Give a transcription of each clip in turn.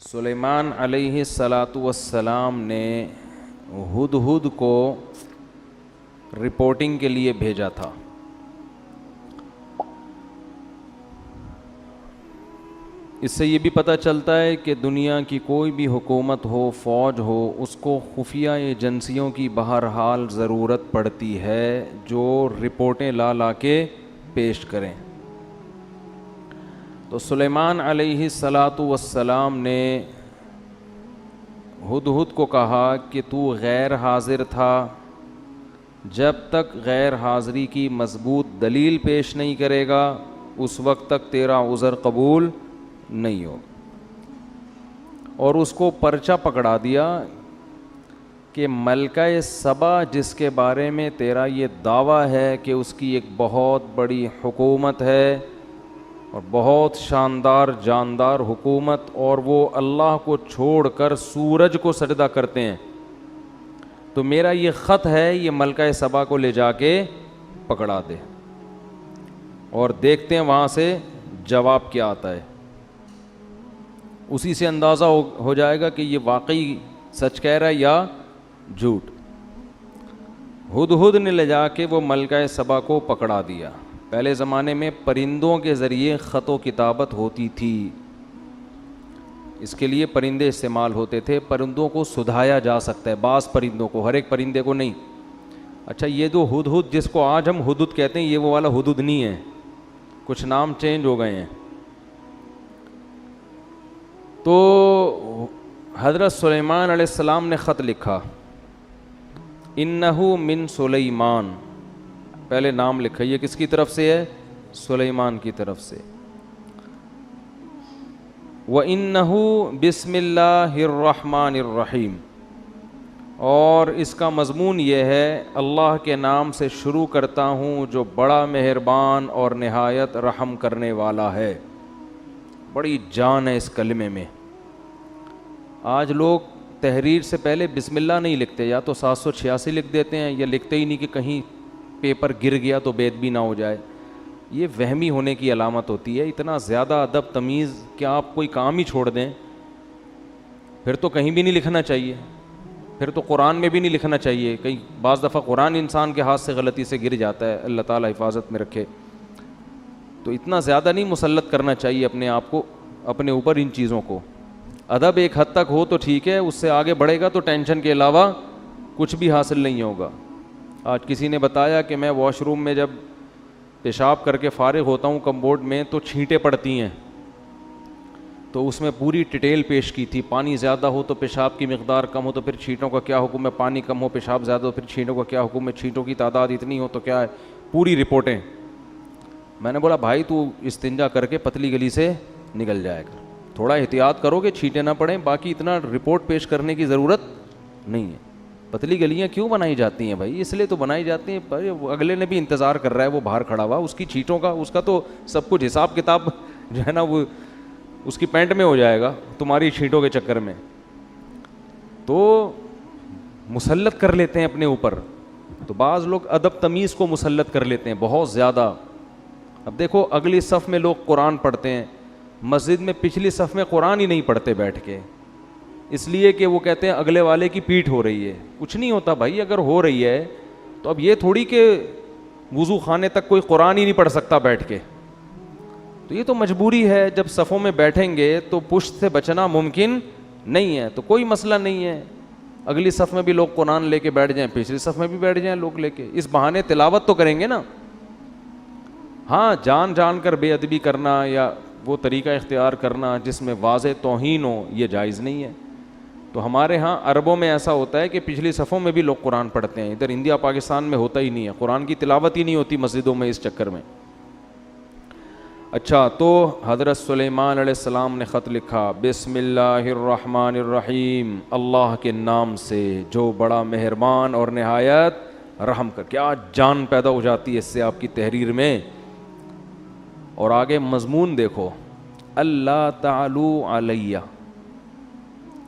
سلیمان علیہ الصلاۃ والسلام نے ہدہد کو رپورٹنگ کے لیے بھیجا تھا. اس سے یہ بھی پتہ چلتا ہے کہ دنیا کی کوئی بھی حکومت ہو، فوج ہو، اس کو خفیہ ایجنسیوں کی بہرحال ضرورت پڑتی ہے جو رپورٹیں لا کے پیش کریں. تو سلیمان علیہ الصلاۃ والسلام نے ہدہد کو کہا کہ تو غیر حاضر تھا، جب تک غیر حاضری کی مضبوط دلیل پیش نہیں کرے گا اس وقت تک تیرا عذر قبول نہیں ہو. اور اس کو پرچہ پکڑا دیا کہ ملکہ سبا جس کے بارے میں تیرا یہ دعویٰ ہے کہ اس کی ایک بہت بڑی حکومت ہے اور بہت شاندار جاندار حکومت، اور وہ اللہ کو چھوڑ کر سورج کو سجدہ کرتے ہیں، تو میرا یہ خط ہے، یہ ملکہ سبا کو لے جا کے پکڑا دے اور دیکھتے ہیں وہاں سے جواب کیا آتا ہے. اسی سے اندازہ ہو جائے گا کہ یہ واقعی سچ کہہ رہا ہے یا جھوٹ. ہدہد نے لے جا کے وہ ملکہ سبا کو پکڑا دیا. پہلے زمانے میں پرندوں کے ذریعے خط و کتابت ہوتی تھی، اس کے لیے پرندے استعمال ہوتے تھے. پرندوں کو سدھایا جا سکتا ہے، بعض پرندوں کو، ہر ایک پرندے کو نہیں. اچھا، یہ جو ہدہد جس کو آج ہم ہدہد کہتے ہیں، یہ وہ والا ہدہد نہیں ہے، کچھ نام چینج ہو گئے ہیں. تو حضرت سلیمان علیہ السلام نے خط لکھا، انہو من سلیمان، پہلے نام لکھا، یہ کس کی طرف سے ہے؟ سلیمان کی طرف سے. وَإِنَّهُ بِسْمِ اللَّهِ الرَّحْمَنِ الرَّحِيمِ، اور اس کا مضمون یہ ہے، اللہ کے نام سے شروع کرتا ہوں جو بڑا مہربان اور نہایت رحم کرنے والا ہے. بڑی جان ہے اس کلمے میں. آج لوگ تحریر سے پہلے بسم اللہ نہیں لکھتے، یا تو 786 لکھ دیتے ہیں یا لکھتے ہی نہیں کہ کہیں پیپر گر گیا تو بے ادبی نہ ہو جائے. یہ وہمی ہونے کی علامت ہوتی ہے. اتنا زیادہ ادب تمیز کہ آپ کوئی کام ہی چھوڑ دیں، پھر تو کہیں بھی نہیں لکھنا چاہیے، پھر تو قرآن میں بھی نہیں لکھنا چاہیے. کئی بعض دفعہ قرآن انسان کے ہاتھ سے غلطی سے گر جاتا ہے، اللہ تعالیٰ حفاظت میں رکھے. تو اتنا زیادہ نہیں مسلط کرنا چاہیے اپنے آپ کو، اپنے اوپر ان چیزوں کو. ادب ایک حد تک ہو تو ٹھیک ہے، اس سے آگے بڑھے گا تو ٹینشن کے علاوہ کچھ بھی حاصل نہیں ہوگا. آج کسی نے بتایا کہ میں واش روم میں جب پیشاب کر کے فارغ ہوتا ہوں کمبورڈ میں تو چھینٹیں پڑتی ہیں، تو اس میں پوری ڈیٹیل پیش کی تھی. پانی زیادہ ہو تو پیشاب کی مقدار کم ہو تو پھر چھینٹوں کا کیا حکم ہے، پانی کم ہو پیشاب زیادہ ہو پھر چھینٹوں کا کیا حکم ہے، چھینٹوں کی تعداد اتنی ہو تو کیا ہے، پوری رپورٹیں. میں نے بولا بھائی تو استنجا کر کے پتلی گلی سے نکل جائے گا، تھوڑا احتیاط کرو کہ چھینٹیں نہ پڑیں، باقی اتنا رپورٹ پیش کرنے کی ضرورت نہیں ہے. پتلی گلیاں کیوں بنائی جاتی ہیں بھائی؟ اس لیے تو بنائی جاتی ہیں، پر اگلے نے بھی انتظار کر رہا ہے، وہ باہر کھڑا ہوا، اس کی چھینٹوں کا، اس کا تو سب کچھ حساب کتاب جو ہے نا وہ اس کی پینٹ میں ہو جائے گا تمہاری چھینٹوں کے چکر میں. تو مسلط کر لیتے ہیں اپنے اوپر. تو بعض لوگ ادب تمیز کو مسلط کر لیتے ہیں بہت زیادہ. اب دیکھو اگلی صف میں لوگ قرآن پڑھتے ہیں، مسجد میں پچھلی صف میں قرآن ہی نہیں پڑھتے بیٹھ کے، اس لیے کہ وہ کہتے ہیں اگلے والے کی پیٹھ ہو رہی ہے. کچھ نہیں ہوتا بھائی، اگر ہو رہی ہے تو اب یہ تھوڑی کہ وضو خانے تک کوئی قرآن ہی نہیں پڑھ سکتا بیٹھ کے. تو یہ تو مجبوری ہے، جب صفوں میں بیٹھیں گے تو پشت سے بچنا ممکن نہیں ہے. تو کوئی مسئلہ نہیں ہے، اگلی صف میں بھی لوگ قرآن لے کے بیٹھ جائیں، پچھلی صف میں بھی بیٹھ جائیں لوگ لے کے، اس بہانے تلاوت تو کریں گے نا. ہاں، جان کر بے ادبی کرنا یا وہ طریقہ اختیار کرنا جس میں واضح توہین ہو، یہ جائز نہیں ہے. تو ہمارے ہاں عربوں میں ایسا ہوتا ہے کہ پچھلی صفوں میں بھی لوگ قرآن پڑھتے ہیں، ادھر انڈیا پاکستان میں ہوتا ہی نہیں ہے، قرآن کی تلاوت ہی نہیں ہوتی مسجدوں میں اس چکر میں. اچھا، تو حضرت سلیمان علیہ السلام نے خط لکھا، بسم اللہ الرحمن الرحیم، اللہ کے نام سے جو بڑا مہربان اور نہایت رحم کر. کیا جان پیدا ہو جاتی ہے اس سے آپ کی تحریر میں. اور آگے مضمون دیکھو، اللہ تعالو علیہ.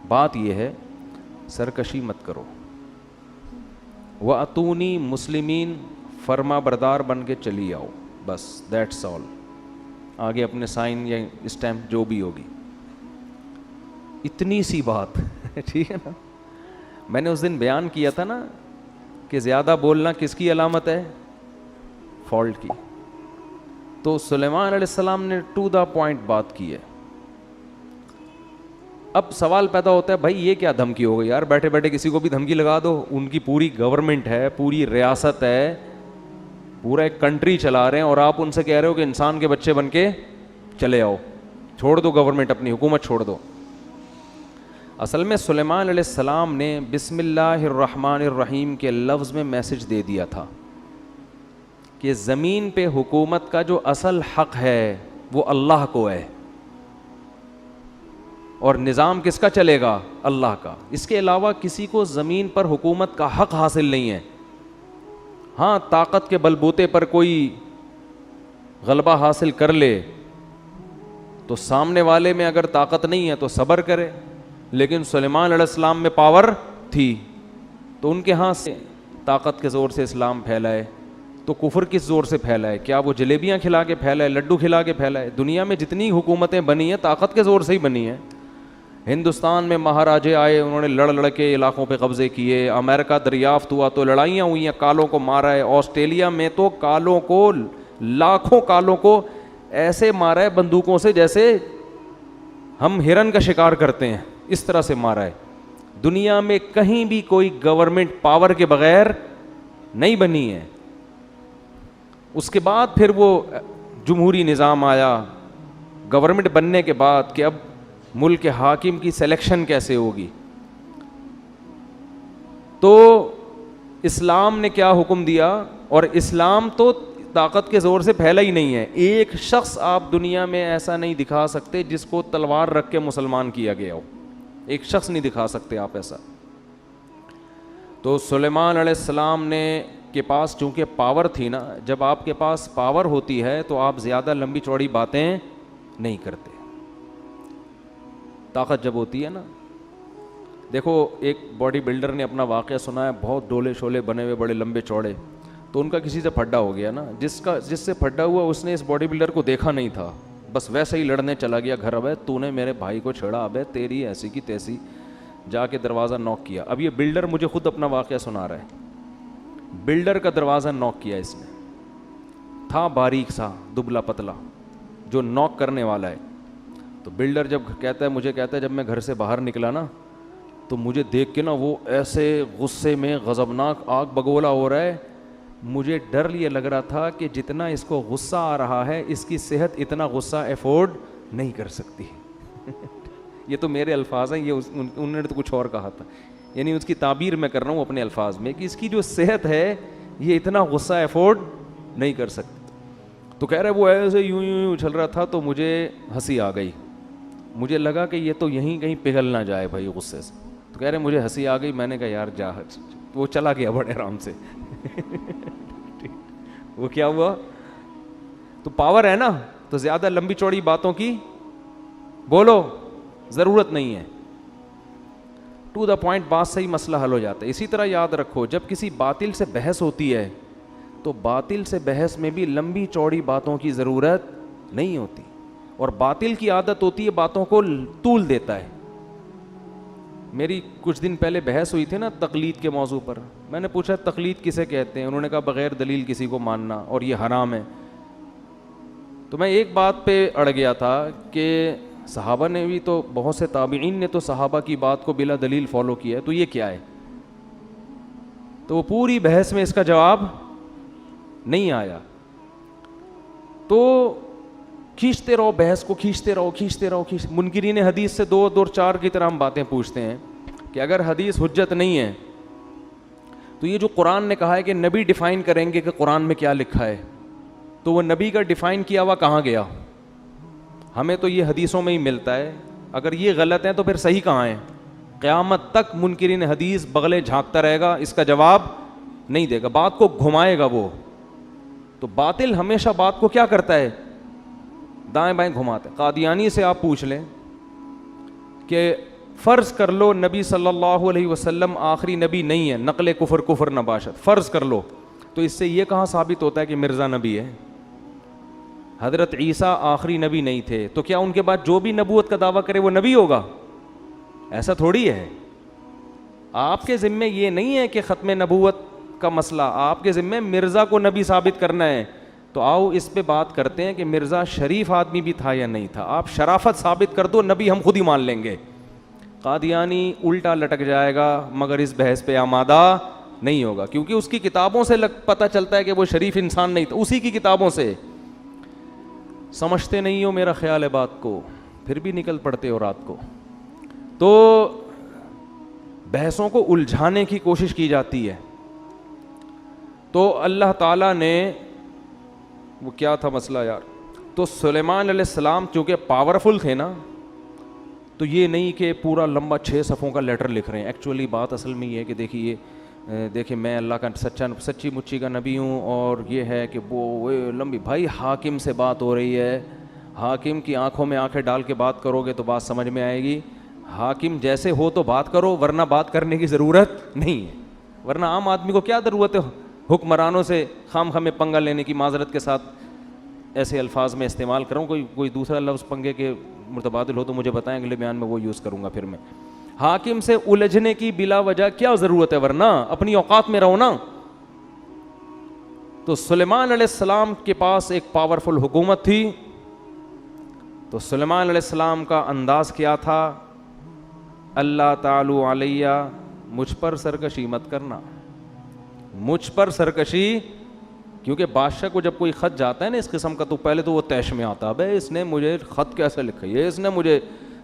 بات یہ ہے سرکشی مت کرو، وَأَتُونِي مسلمین، فرما بردار بن کے چلی آؤ، بس دیٹس آل. آگے اپنے سائن یا اسٹیمپ جو بھی ہوگی. اتنی سی بات ٹھیک ہے نا. میں نے اس دن بیان کیا تھا نا کہ زیادہ بولنا کس کی علامت ہے؟ فالٹ کی. تو سلیمان علیہ السلام نے ٹو دا پوائنٹ بات کی ہے. اب سوال پیدا ہوتا ہے بھائی یہ کیا دھمکی ہو گئی یار, بیٹھے بیٹھے کسی کو بھی دھمکی لگا دو. ان کی پوری گورنمنٹ ہے, پوری ریاست ہے, پورا ایک کنٹری چلا رہے ہیں, اور آپ ان سے کہہ رہے ہو کہ انسان کے بچے بن کے چلے آؤ, چھوڑ دو گورنمنٹ, اپنی حکومت چھوڑ دو. اصل میں سلیمان علیہ السلام نے بسم اللہ الرحمن الرحیم کے لفظ میں میسج دے دیا تھا کہ زمین پہ حکومت کا جو اصل حق ہے وہ اللہ کو ہے, اور نظام کس کا چلے گا؟ اللہ کا. اس کے علاوہ کسی کو زمین پر حکومت کا حق حاصل نہیں ہے. ہاں طاقت کے بلبوتے پر کوئی غلبہ حاصل کر لے تو سامنے والے میں اگر طاقت نہیں ہے تو صبر کرے, لیکن سلیمان علیہ السلام میں پاور تھی تو ان کے ہاں سے طاقت کے زور سے اسلام پھیلائے. تو کفر کس زور سے پھیلائے؟ کیا وہ جلیبیاں کھلا کے پھیلائے, لڈو کھلا کے پھیلائے؟ دنیا میں جتنی حکومتیں بنی ہیں طاقت کے زور سے ہی بنی ہیں. ہندوستان میں مہاراجے آئے, انہوں نے لڑ کے علاقوں پہ قبضے کیے. امریکہ دریافت ہوا تو لڑائیاں ہوئی ہیں, کالوں کو مارا ہے. آسٹریلیا میں تو کالوں کو, لاکھوں کالوں کو ایسے مارا ہے بندوقوں سے جیسے ہم ہرن کا شکار کرتے ہیں, اس طرح سے مارا ہے. دنیا میں کہیں بھی کوئی گورنمنٹ پاور کے بغیر نہیں بنی ہے. اس کے بعد پھر وہ جمہوری نظام آیا گورنمنٹ بننے کے بعد کہ اب ملک کے حاکم کی سلیکشن کیسے ہوگی. تو اسلام نے کیا حکم دیا, اور اسلام تو طاقت کے زور سے پھیلا ہی نہیں ہے. ایک شخص آپ دنیا میں ایسا نہیں دکھا سکتے جس کو تلوار رکھ کے مسلمان کیا گیا ہو, ایک شخص نہیں دکھا سکتے آپ ایسا. تو سلیمان علیہ السلام نے کے پاس چونکہ پاور تھی نا, جب آپ کے پاس پاور ہوتی ہے تو آپ زیادہ لمبی چوڑی باتیں نہیں کرتے. طاقت جب ہوتی ہے نا, دیکھو ایک باڈی بلڈر نے اپنا واقعہ سنا ہے, بہت ڈولے شولے بنے ہوئے, بڑے لمبے چوڑے. تو ان کا کسی سے پھڈا ہو گیا نا, جس سے پھڈا ہوا اس نے اس باڈی بلڈر کو دیکھا نہیں تھا, بس ویسے ہی لڑنے چلا گیا گھر. ابے تو نے میرے بھائی کو چھیڑا, ابے تیری ایسی کی تیسی. جا کے دروازہ نوک کیا. اب یہ بلڈر مجھے خود اپنا واقعہ سنا رہا ہے. بلڈر کا دروازہ نوک کیا اس نے, تھا باریک سا دبلا پتلا جو نوک کرنے والا ہے. تو بلڈر جب کہتا ہے, مجھے کہتا ہے جب میں گھر سے باہر نکلا نا تو مجھے دیکھ کے نا وہ ایسے غصے میں غضبناک آگ بگولا ہو رہا ہے. مجھے ڈر یہ لگ رہا تھا کہ جتنا اس کو غصہ آ رہا ہے اس کی صحت اتنا غصہ افورڈ نہیں کر سکتی. یہ تو میرے الفاظ ہیں, یہ انہوں نے تو کچھ اور کہا تھا, یعنی اس کی تعبیر میں کر رہا ہوں اپنے الفاظ میں کہ اس کی جو صحت ہے یہ اتنا غصہ افورڈ نہیں کر سکتی. تو کہہ رہے وہ ایسے یوں یوں چل رہا تھا تو مجھے ہنسی آ گئی. مجھے لگا کہ یہ تو یہیں کہیں پگھل نہ جائے بھائی غصے سے. تو کہہ رہے مجھے ہنسی آ گئی, میں نے کہا یار جا. وہ چلا گیا بڑے آرام سے. وہ کیا ہوا, تو پاور ہے نا, تو زیادہ لمبی چوڑی باتوں کی بولو, ضرورت نہیں ہے. ٹو دا پوائنٹ بات سے ہی مسئلہ حل ہو جاتا ہے. اسی طرح یاد رکھو جب کسی باطل سے بحث ہوتی ہے تو باطل سے بحث میں بھی لمبی چوڑی باتوں کی ضرورت نہیں ہوتی, اور باطل کی عادت ہوتی ہے باتوں کو طول دیتا ہے. میری کچھ دن پہلے بحث ہوئی تھی نا تقلید کے موضوع پر. میں نے پوچھا تقلید کسے کہتے ہیں, انہوں نے کہا بغیر دلیل کسی کو ماننا, اور یہ حرام ہے. تو میں ایک بات پہ اڑ گیا تھا کہ صحابہ نے بھی تو, بہت سے تابعین نے تو صحابہ کی بات کو بلا دلیل فالو کیا ہے, تو یہ کیا ہے؟ تو وہ پوری بحث میں اس کا جواب نہیں آیا. تو کھینچتے رہو بحث کو, کھینچتے رہو. منکرین حدیث سے دو چار کی طرح ہم باتیں پوچھتے ہیں کہ اگر حدیث حجت نہیں ہے تو یہ جو قرآن نے کہا ہے کہ نبی ڈیفائن کریں گے کہ قرآن میں کیا لکھا ہے, تو وہ نبی کا ڈیفائن کیا ہوا کہاں گیا؟ ہمیں تو یہ حدیثوں میں ہی ملتا ہے. اگر یہ غلط ہے تو پھر صحیح کہاں ہے؟ قیامت تک منکرین حدیث بغلے جھانکتا رہے گا, اس کا جواب نہیں دے گا, بات کو گھمائے گا وہ. تو باطل ہمیشہ بات کو کیا کرتا ہے؟ دائیں بائیں گھماتے. قادیانی سے آپ پوچھ لیں کہ فرض کر لو نبی صلی اللہ علیہ وسلم آخری نبی نہیں ہے, نقل کفر نباشت, فرض کر لو, تو اس سے یہ کہاں ثابت ہوتا ہے کہ مرزا نبی ہے؟ حضرت عیسیٰ آخری نبی نہیں تھے, تو کیا ان کے بعد جو بھی نبوت کا دعویٰ کرے وہ نبی ہوگا؟ ایسا تھوڑی ہے. آپ کے ذمے یہ نہیں ہے کہ ختم نبوت کا مسئلہ آپ کے ذمے مرزا کو نبی ثابت کرنا ہے. تو آؤ اس پہ بات کرتے ہیں کہ مرزا شریف آدمی بھی تھا یا نہیں تھا. آپ شرافت ثابت کر دو, نبی ہم خود ہی مان لیں گے. قادیانی الٹا لٹک جائے گا مگر اس بحث پہ آمادہ نہیں ہوگا, کیونکہ اس کی کتابوں سے پتہ چلتا ہے کہ وہ شریف انسان نہیں تھا. اسی کی کتابوں سے. سمجھتے نہیں ہو میرا خیال ہے بات کو, پھر بھی نکل پڑتے ہو رات کو. تو بحثوں کو الجھانے کی کوشش کی جاتی ہے. تو اللہ تعالیٰ نے, وہ کیا تھا مسئلہ یار, تو سلیمان علیہ السلام چونکہ پاورفل تھے نا, تو یہ نہیں کہ پورا لمبا 6 صفحوں کا لیٹر لکھ رہے ہیں. ایکچولی بات اصل میں یہ ہے کہ دیکھیں میں اللہ کا سچی مچی کا نبی ہوں, اور یہ ہے کہ وہ لمبی, بھائی حاکم سے بات ہو رہی ہے, حاکم کی آنکھوں میں آنکھیں ڈال کے بات کرو گے تو بات سمجھ میں آئے گی. حاکم جیسے ہو تو بات کرو, ورنہ بات کرنے کی ضرورت نہیں ہے. ورنہ عام آدمی کو کیا ضرورت ہے حکمرانوں سے خام خامے پنگا لینے کی. معذرت کے ساتھ ایسے الفاظ میں استعمال کروں, کوئی دوسرا لفظ پنگے کے متبادل ہو تو مجھے بتائیں, اگلے بیان میں وہ یوز کروں گا. پھر میں حاکم سے الجھنے کی بلا وجہ کیا ضرورت ہے, ورنہ اپنی اوقات میں رہو نا. تو سلیمان علیہ السلام کے پاس ایک پاورفل حکومت تھی. تو سلیمان علیہ السلام کا انداز کیا تھا, اللہ تعالی علیہ, مجھ پر سرکشی مت کرنا, مجھ پر سرکشی. کیونکہ بادشاہ کو جب کوئی خط جاتا ہے نا اس قسم کا, تو پہلے تو وہ طیش میں آتا ہے, بھائی اس نے مجھے خط کیسے لکھا ہے, اس نے مجھے,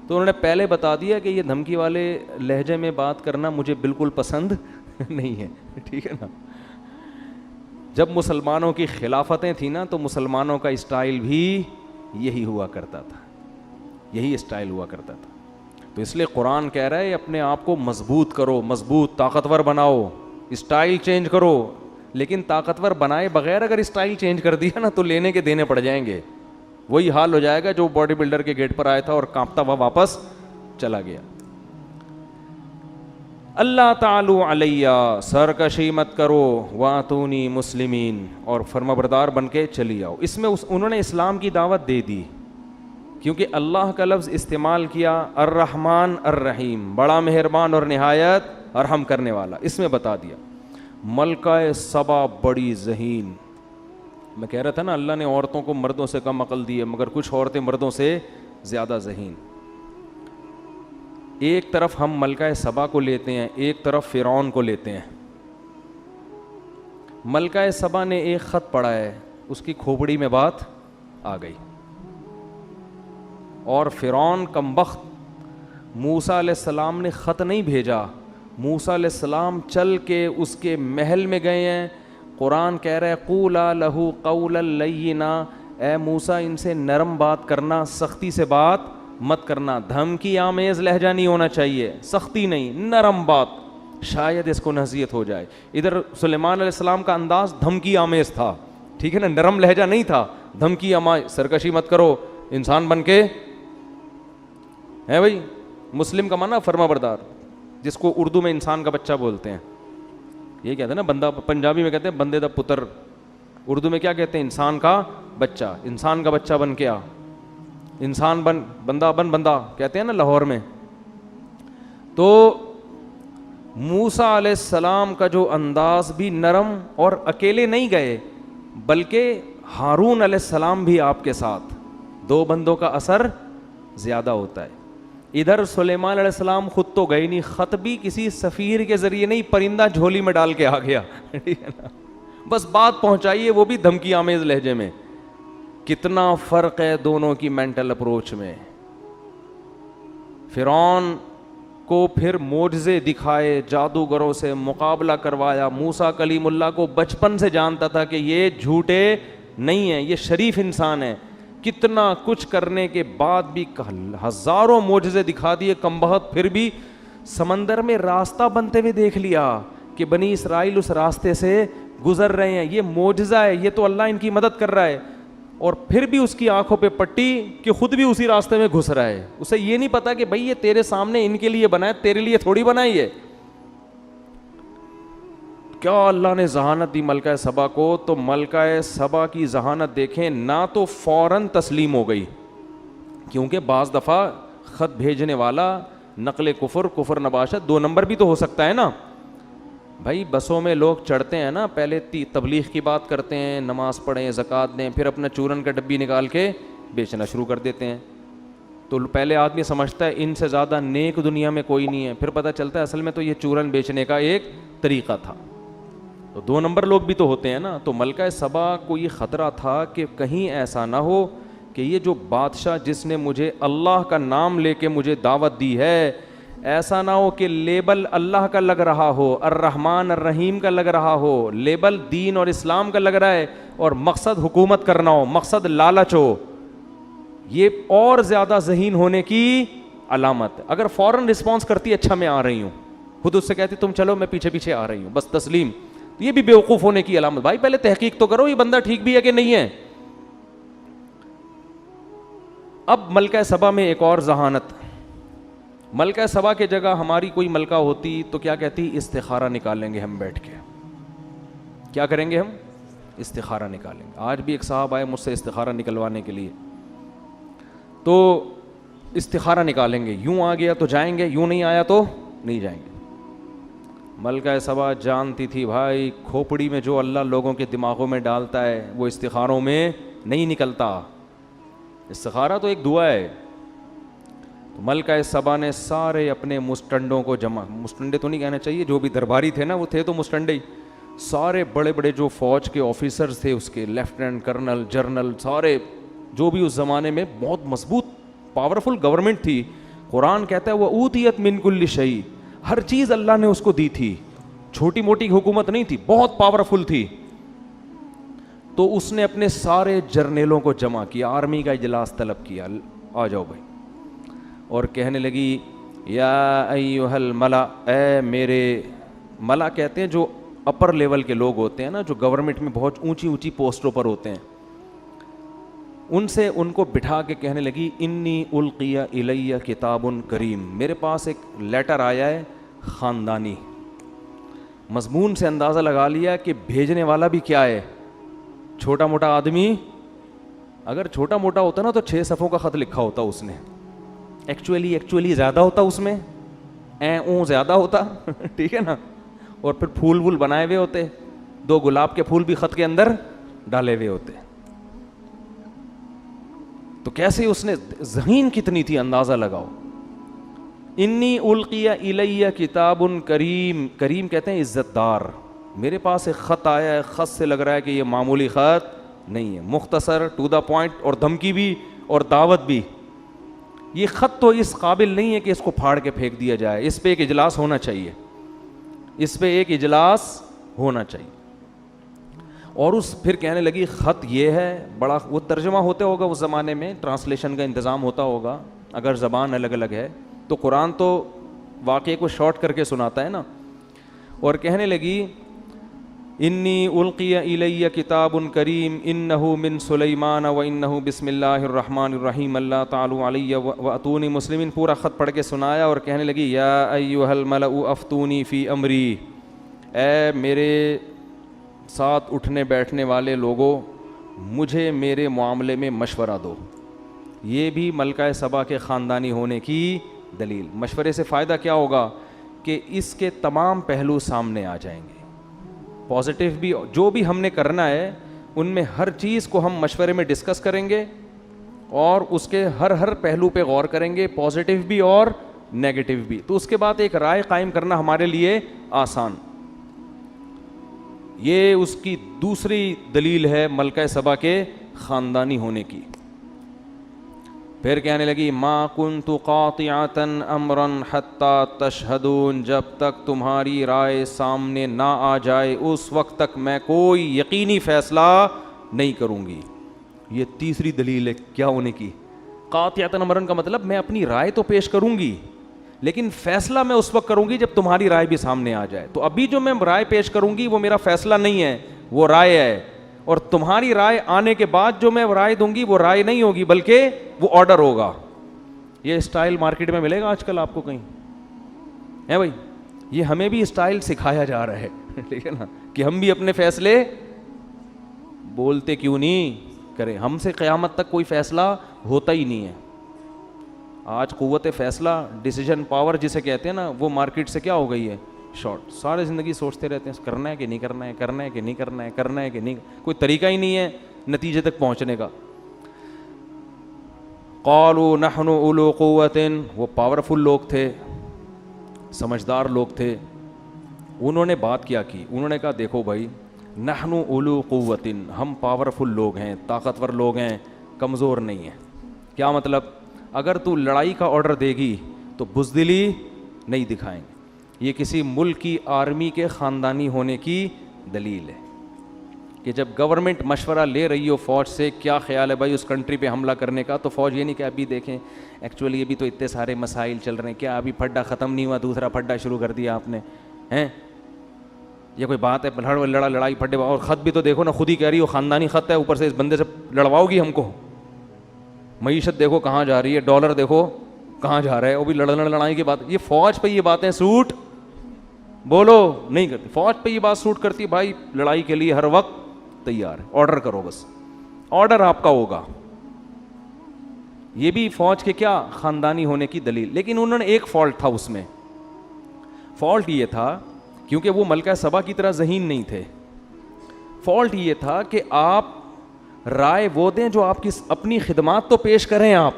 تو انہوں نے پہلے بتا دیا کہ یہ دھمکی والے لہجے میں بات کرنا مجھے بالکل پسند نہیں ہے. ٹھیک ہے نا. جب مسلمانوں کی خلافتیں تھیں نا, تو مسلمانوں کا اسٹائل بھی یہی ہوا کرتا تھا, یہی اسٹائل ہوا کرتا تھا. تو اس لیے قرآن کہہ رہا ہے اپنے آپ کو مضبوط کرو, مضبوط طاقتور بناؤ, اسٹائل چینج کرو. لیکن طاقتور بنائے بغیر اگر اسٹائل چینج کر دیا نا, تو لینے کے دینے پڑ جائیں گے. وہی حال ہو جائے گا جو باڈی بلڈر کے گیٹ پر آیا تھا اور کانپتا ہوا واپس چلا گیا. اللہ تعالی علیہ, سرکشی مت کرو, واتونی مسلمین, اور فرمانبردار بن کے چلی آؤ. اس میں انہوں نے اسلام کی دعوت دے دی, کیونکہ اللہ کا لفظ استعمال کیا, الرحمن الرحیم, بڑا مہربان اور نہایت رحم کرنے والا. اس میں بتا دیا ملکہ سبا بڑی ذہین. میں کہہ رہا تھا نا اللہ نے عورتوں کو مردوں سے کم عقل دی ہے, مگر کچھ عورتیں مردوں سے زیادہ ذہین. ایک طرف ہم ملکہ سبا کو لیتے ہیں, ایک طرف فرعون کو لیتے ہیں. ملکہ سبا نے ایک خط پڑھا ہے, اس کی کھوپڑی میں بات آ گئی, اور فرعون کمبخت, موسیٰ علیہ السلام نے خط نہیں بھیجا, موسیٰ علیہ السلام چل کے اس کے محل میں گئے ہیں. قرآن کہہ رہا ہے قولا لہو قولا لینا, اے موسیٰ ان سے نرم بات کرنا, سختی سے بات مت کرنا. دھمکی آمیز لہجہ نہیں ہونا چاہیے, سختی نہیں, نرم بات, شاید اس کو نصیحت ہو جائے. ادھر سلیمان علیہ السلام کا انداز دھمکی آمیز تھا, ٹھیک ہے نا, نرم لہجہ نہیں تھا. دھمکی آمیز, سرکشی مت کرو, انسان بن کے ہے بھائی. مسلم کا معنی فرما بردار, جس کو اردو میں انسان کا بچہ بولتے ہیں. یہ کہتے ہیں نا بندہ, پنجابی میں کہتے ہیں بندے دا پتر, اردو میں کیا کہتے ہیں, انسان کا بچہ. انسان کا بچہ بن کے آ, انسان بن, بندہ بن, بندہ کہتے ہیں نا لاہور میں. تو موسیٰ علیہ السلام کا جو انداز بھی نرم, اور اکیلے نہیں گئے بلکہ ہارون علیہ السلام بھی آپ کے ساتھ. 2 بندوں کا اثر زیادہ ہوتا ہے. ادھر سلیمان علیہ السلام خود تو گئے نہیں, خط بھی کسی سفیر کے ذریعے نہیں, پرندہ جھولی میں ڈال کے آ گیا, بس بات پہنچائیے, وہ بھی دھمکی آمیز لہجے میں. کتنا فرق ہے دونوں کی مینٹل اپروچ میں. فرعون کو پھر معجزے دکھائے, جادوگروں سے مقابلہ کروایا. موسیٰ کلیم اللہ کو بچپن سے جانتا تھا کہ یہ جھوٹے نہیں ہیں, یہ شریف انسان ہیں. کتنا کچھ کرنے کے بعد بھی ہزاروں معجزے دکھا دیے کمبخت, پھر بھی سمندر میں راستہ بنتے ہوئے دیکھ لیا کہ بنی اسرائیل اس راستے سے گزر رہے ہیں. یہ معجزہ ہے, یہ تو اللہ ان کی مدد کر رہا ہے. اور پھر بھی اس کی آنکھوں پہ پٹی کہ خود بھی اسی راستے میں گھس رہا ہے. اسے یہ نہیں پتا کہ بھائی یہ تیرے سامنے ان کے لیے بنا ہے, تیرے لیے تھوڑی بنائی ہے. کیا اللہ نے ذہانت دی ملکہ سبا کو. تو ملکہ سبا کی ذہانت دیکھیں, نہ تو فوراً تسلیم ہو گئی, کیونکہ بعض دفعہ خط بھیجنے والا نقل کفر، کفر نباشت، 2 نمبر بھی تو ہو سکتا ہے نا بھائی. بسوں میں لوگ چڑھتے ہیں نا، پہلے تبلیغ کی بات کرتے ہیں، نماز پڑھیں، زکوٰۃ دیں، پھر اپنا چورن کا ڈبی نکال کے بیچنا شروع کر دیتے ہیں. تو پہلے آدمی سمجھتا ہے ان سے زیادہ نیک دنیا میں کوئی نہیں ہے، پھر پتہ چلتا ہے اصل میں تو یہ چورن بیچنے کا ایک طریقہ تھا. تو 2 نمبر لوگ بھی تو ہوتے ہیں نا. تو ملکہ سبا کو یہ خطرہ تھا کہ کہیں ایسا نہ ہو کہ یہ جو بادشاہ جس نے مجھے اللہ کا نام لے کے مجھے دعوت دی ہے، ایسا نہ ہو کہ لیبل اللہ کا لگ رہا ہو، الرحمن الرحیم کا لگ رہا ہو، لیبل دین اور اسلام کا لگ رہا ہے، اور مقصد حکومت کرنا ہو، مقصد لالچ ہو. یہ اور زیادہ ذہین ہونے کی علامت. اگر فوراً رسپانس کرتی اچھا میں آ رہی ہوں، خود اس سے کہتی تم چلو میں پیچھے پیچھے آ رہی ہوں، بس تسلیم، یہ بھی بیوقوف ہونے کی علامت. بھائی پہلے تحقیق تو کرو یہ بندہ ٹھیک بھی ہے کہ نہیں ہے. اب ملکہ سبا میں ایک اور ذہانت. ملکہ سبا کے جگہ ہماری کوئی ملکہ ہوتی تو کیا کہتی؟ استخارہ نکالیں گے ہم بیٹھ کے. کیا کریں گے ہم؟ استخارہ نکالیں گے. آج بھی ایک صاحب آئے مجھ سے استخارہ نکلوانے کے لیے، تو استخارہ نکالیں گے، یوں آ گیا تو جائیں گے، یوں نہیں آیا تو نہیں جائیں گے. ملکہ سبا جانتی تھی بھائی کھوپڑی میں جو اللہ لوگوں کے دماغوں میں ڈالتا ہے وہ استخاروں میں نہیں نکلتا. استخارہ تو ایک دعا ہے. تو ملکہ سبا نے سارے اپنے مسٹنڈوں کو جمع، مسٹنڈے تو نہیں کہنا چاہیے، جو بھی درباری تھے نا وہ تھے تو مسٹنڈے ہی، سارے بڑے بڑے جو فوج کے آفیسرز تھے، اس کے لیفٹیننٹ کرنل، جرنل، سارے جو بھی اس زمانے میں بہت مضبوط پاورفل گورنمنٹ تھی. قرآن کہتا ہے وہ اوتیت من کل شیء، ہر چیز اللہ نے اس کو دی تھی، چھوٹی موٹی حکومت نہیں تھی، بہت پاورفل تھی. تو اس نے اپنے سارے جرنیلوں کو جمع کیا، آرمی کا اجلاس طلب کیا، آ جاؤ بھائی، اور کہنے لگی یا ایھا الملا، اے میرے، ملا کہتے ہیں جو اپر لیول کے لوگ ہوتے ہیں نا، جو گورنمنٹ میں بہت اونچی اونچی پوسٹوں پر ہوتے ہیں، ان سے ان کو بٹھا کے کہنے لگی انی القی الی کتاب کریم، میرے پاس ایک لیٹر آیا ہے خاندانی. مضمون سے اندازہ لگا لیا کہ بھیجنے والا بھی کیا ہے؟ چھوٹا موٹا آدمی. اگر چھوٹا موٹا ہوتا نا تو 6 صفحوں کا خط لکھا ہوتا اس نے. ایکچولی زیادہ ہوتا اس میں، زیادہ ہوتا ٹھیک ہے نا، اور پھر پھول وول بنائے ہوئے ہوتے، 2 گلاب کے پھول بھی خط کے اندر ڈالے ہوئے ہوتے. تو کیسے اس نے، ذہین کتنی تھی اندازہ لگاؤ. انی القی الی کتاب کریم، کریم کہتے ہیں عزت دار. میرے پاس ایک خط آیا ہے، خط سے لگ رہا ہے کہ یہ معمولی خط نہیں ہے، مختصر، ٹو دا پوائنٹ، اور دھمکی بھی اور دعوت بھی. یہ خط تو اس قابل نہیں ہے کہ اس کو پھاڑ کے پھینک دیا جائے، اس پہ ایک اجلاس ہونا چاہیے، اس پہ ایک اجلاس ہونا چاہیے. اور اس پھر کہنے لگی خط یہ ہے، بڑا وہ ترجمہ ہوتا ہوگا اس زمانے میں، ٹرانسلیشن کا انتظام ہوتا ہوگا اگر زبان الگ الگ ہے تو. قرآن تو واقعے کو شارٹ کر کے سناتا ہے نا. اور کہنے لگی انی القی الی کتاب کریم انہ من سلیمان و انہ بسم اللہ الرحمن الرحیم اللہ تعالی علی واتونی مسلمین. پورا خط پڑھ کے سنایا اور کہنے لگی یا ایھا الملأ افتونی فی امری، اے میرے ساتھ اٹھنے بیٹھنے والے لوگوں مجھے میرے معاملے میں مشورہ دو. یہ بھی ملکہ سبا کے خاندانی ہونے کی دلیل. مشورے سے فائدہ کیا ہوگا کہ اس کے تمام پہلو سامنے آ جائیں گے، پازیٹیو بھی، جو بھی ہم نے کرنا ہے ان میں ہر چیز کو ہم مشورے میں ڈسکس کریں گے اور اس کے ہر پہلو پہ غور کریں گے، پازیٹیو بھی اور نیگیٹو بھی. تو اس کے بعد ایک رائے قائم کرنا ہمارے لیے آسان. یہ اس کی دوسری دلیل ہے ملکہ سبا کے خاندانی ہونے کی. پھر کہنے لگی ما کنت قاطعۃ امرا حتی تشہدون، جب تک تمہاری رائے سامنے نہ آ جائے اس وقت تک میں کوئی یقینی فیصلہ نہیں کروں گی. یہ تیسری دلیل ہے کیا ہونے کی. قاطعۃ امرا کا مطلب میں اپنی رائے تو پیش کروں گی لیکن فیصلہ میں اس وقت کروں گی جب تمہاری رائے بھی سامنے آ جائے. تو ابھی جو میں رائے پیش کروں گی وہ میرا فیصلہ نہیں ہے، وہ رائے ہے، اور تمہاری رائے آنے کے بعد جو میں رائے دوں گی وہ رائے نہیں ہوگی بلکہ وہ آرڈر ہوگا. یہ اسٹائل مارکیٹ میں ملے گا آج کل آپ کو کہیں ہے بھائی. یہ ہمیں بھی اسٹائل سکھایا جا رہا ہے ٹھیک ہے نا، کہ ہم بھی اپنے فیصلے بولتے کیوں نہیں کریں. ہم سے قیامت تک کوئی فیصلہ ہوتا ہی نہیں ہے. آج قوت فیصلہ ڈیسیجن پاور جسے کہتے ہیں نا, وہ مارکیٹ سے کیا ہو گئی ہے, شارٹ. سارے زندگی سوچتے رہتے ہیں کرنا ہے کہ نہیں کرنا ہے, کرنا ہے کہ نہیں کرنا ہے, کرنا ہے کہ نہیں, کوئی طریقہ ہی نہیں ہے نتیجے تک پہنچنے کا. قالوا نحن اولو قوت, وہ پاورفل لوگ تھے, سمجھدار لوگ تھے. انہوں نے بات کیا کی, انہوں نے کہا دیکھو بھائی, نحن اولو قوت, ہم پاورفل لوگ ہیں, طاقتور لوگ ہیں, کمزور نہیں ہیں. کیا مطلب؟ اگر تو لڑائی کا آرڈر دے گی تو بزدلی نہیں دکھائیں گے. یہ کسی ملک کی آرمی کے خاندانی ہونے کی دلیل ہے کہ جب گورنمنٹ مشورہ لے رہی ہو فوج سے, کیا خیال ہے بھائی اس کنٹری پہ حملہ کرنے کا, تو فوج یہ نہیں کہ ابھی دیکھیں ایکچولی ابھی تو اتنے سارے مسائل چل رہے ہیں, کیا ابھی پھڈا ختم نہیں ہوا, دوسرا پھڈا شروع کر دیا آپ نے ہیں, یہ کوئی بات ہے لڑائی پھڈے. اور خط بھی تو دیکھو نا, خود ہی کہہ رہی ہو خاندانی خط ہے, اوپر سے اس بندے سے لڑواؤ گی ہم کو. معیشت دیکھو کہاں جا رہی ہے, ڈالر دیکھو کہاں جا رہا ہے, وہ بھی لڑائی کی بات. یہ فوج پہ یہ باتیں سوٹ بولو نہیں کرتی, فوج پہ یہ بات سوٹ کرتی, بھائی لڑائی کے لیے ہر وقت تیار ہے, آرڈر کرو بس, آرڈر آپ کا ہوگا. یہ بھی فوج کے کیا خاندانی ہونے کی دلیل. لیکن انہوں نے ایک فالٹ تھا اس میں, فالٹ یہ تھا کیونکہ وہ ملکہ سبا کی طرح ذہین نہیں تھے. فالٹ یہ تھا کہ آپ رائے وہ دیں جو آپ کی اپنی خدمات تو پیش کریں آپ,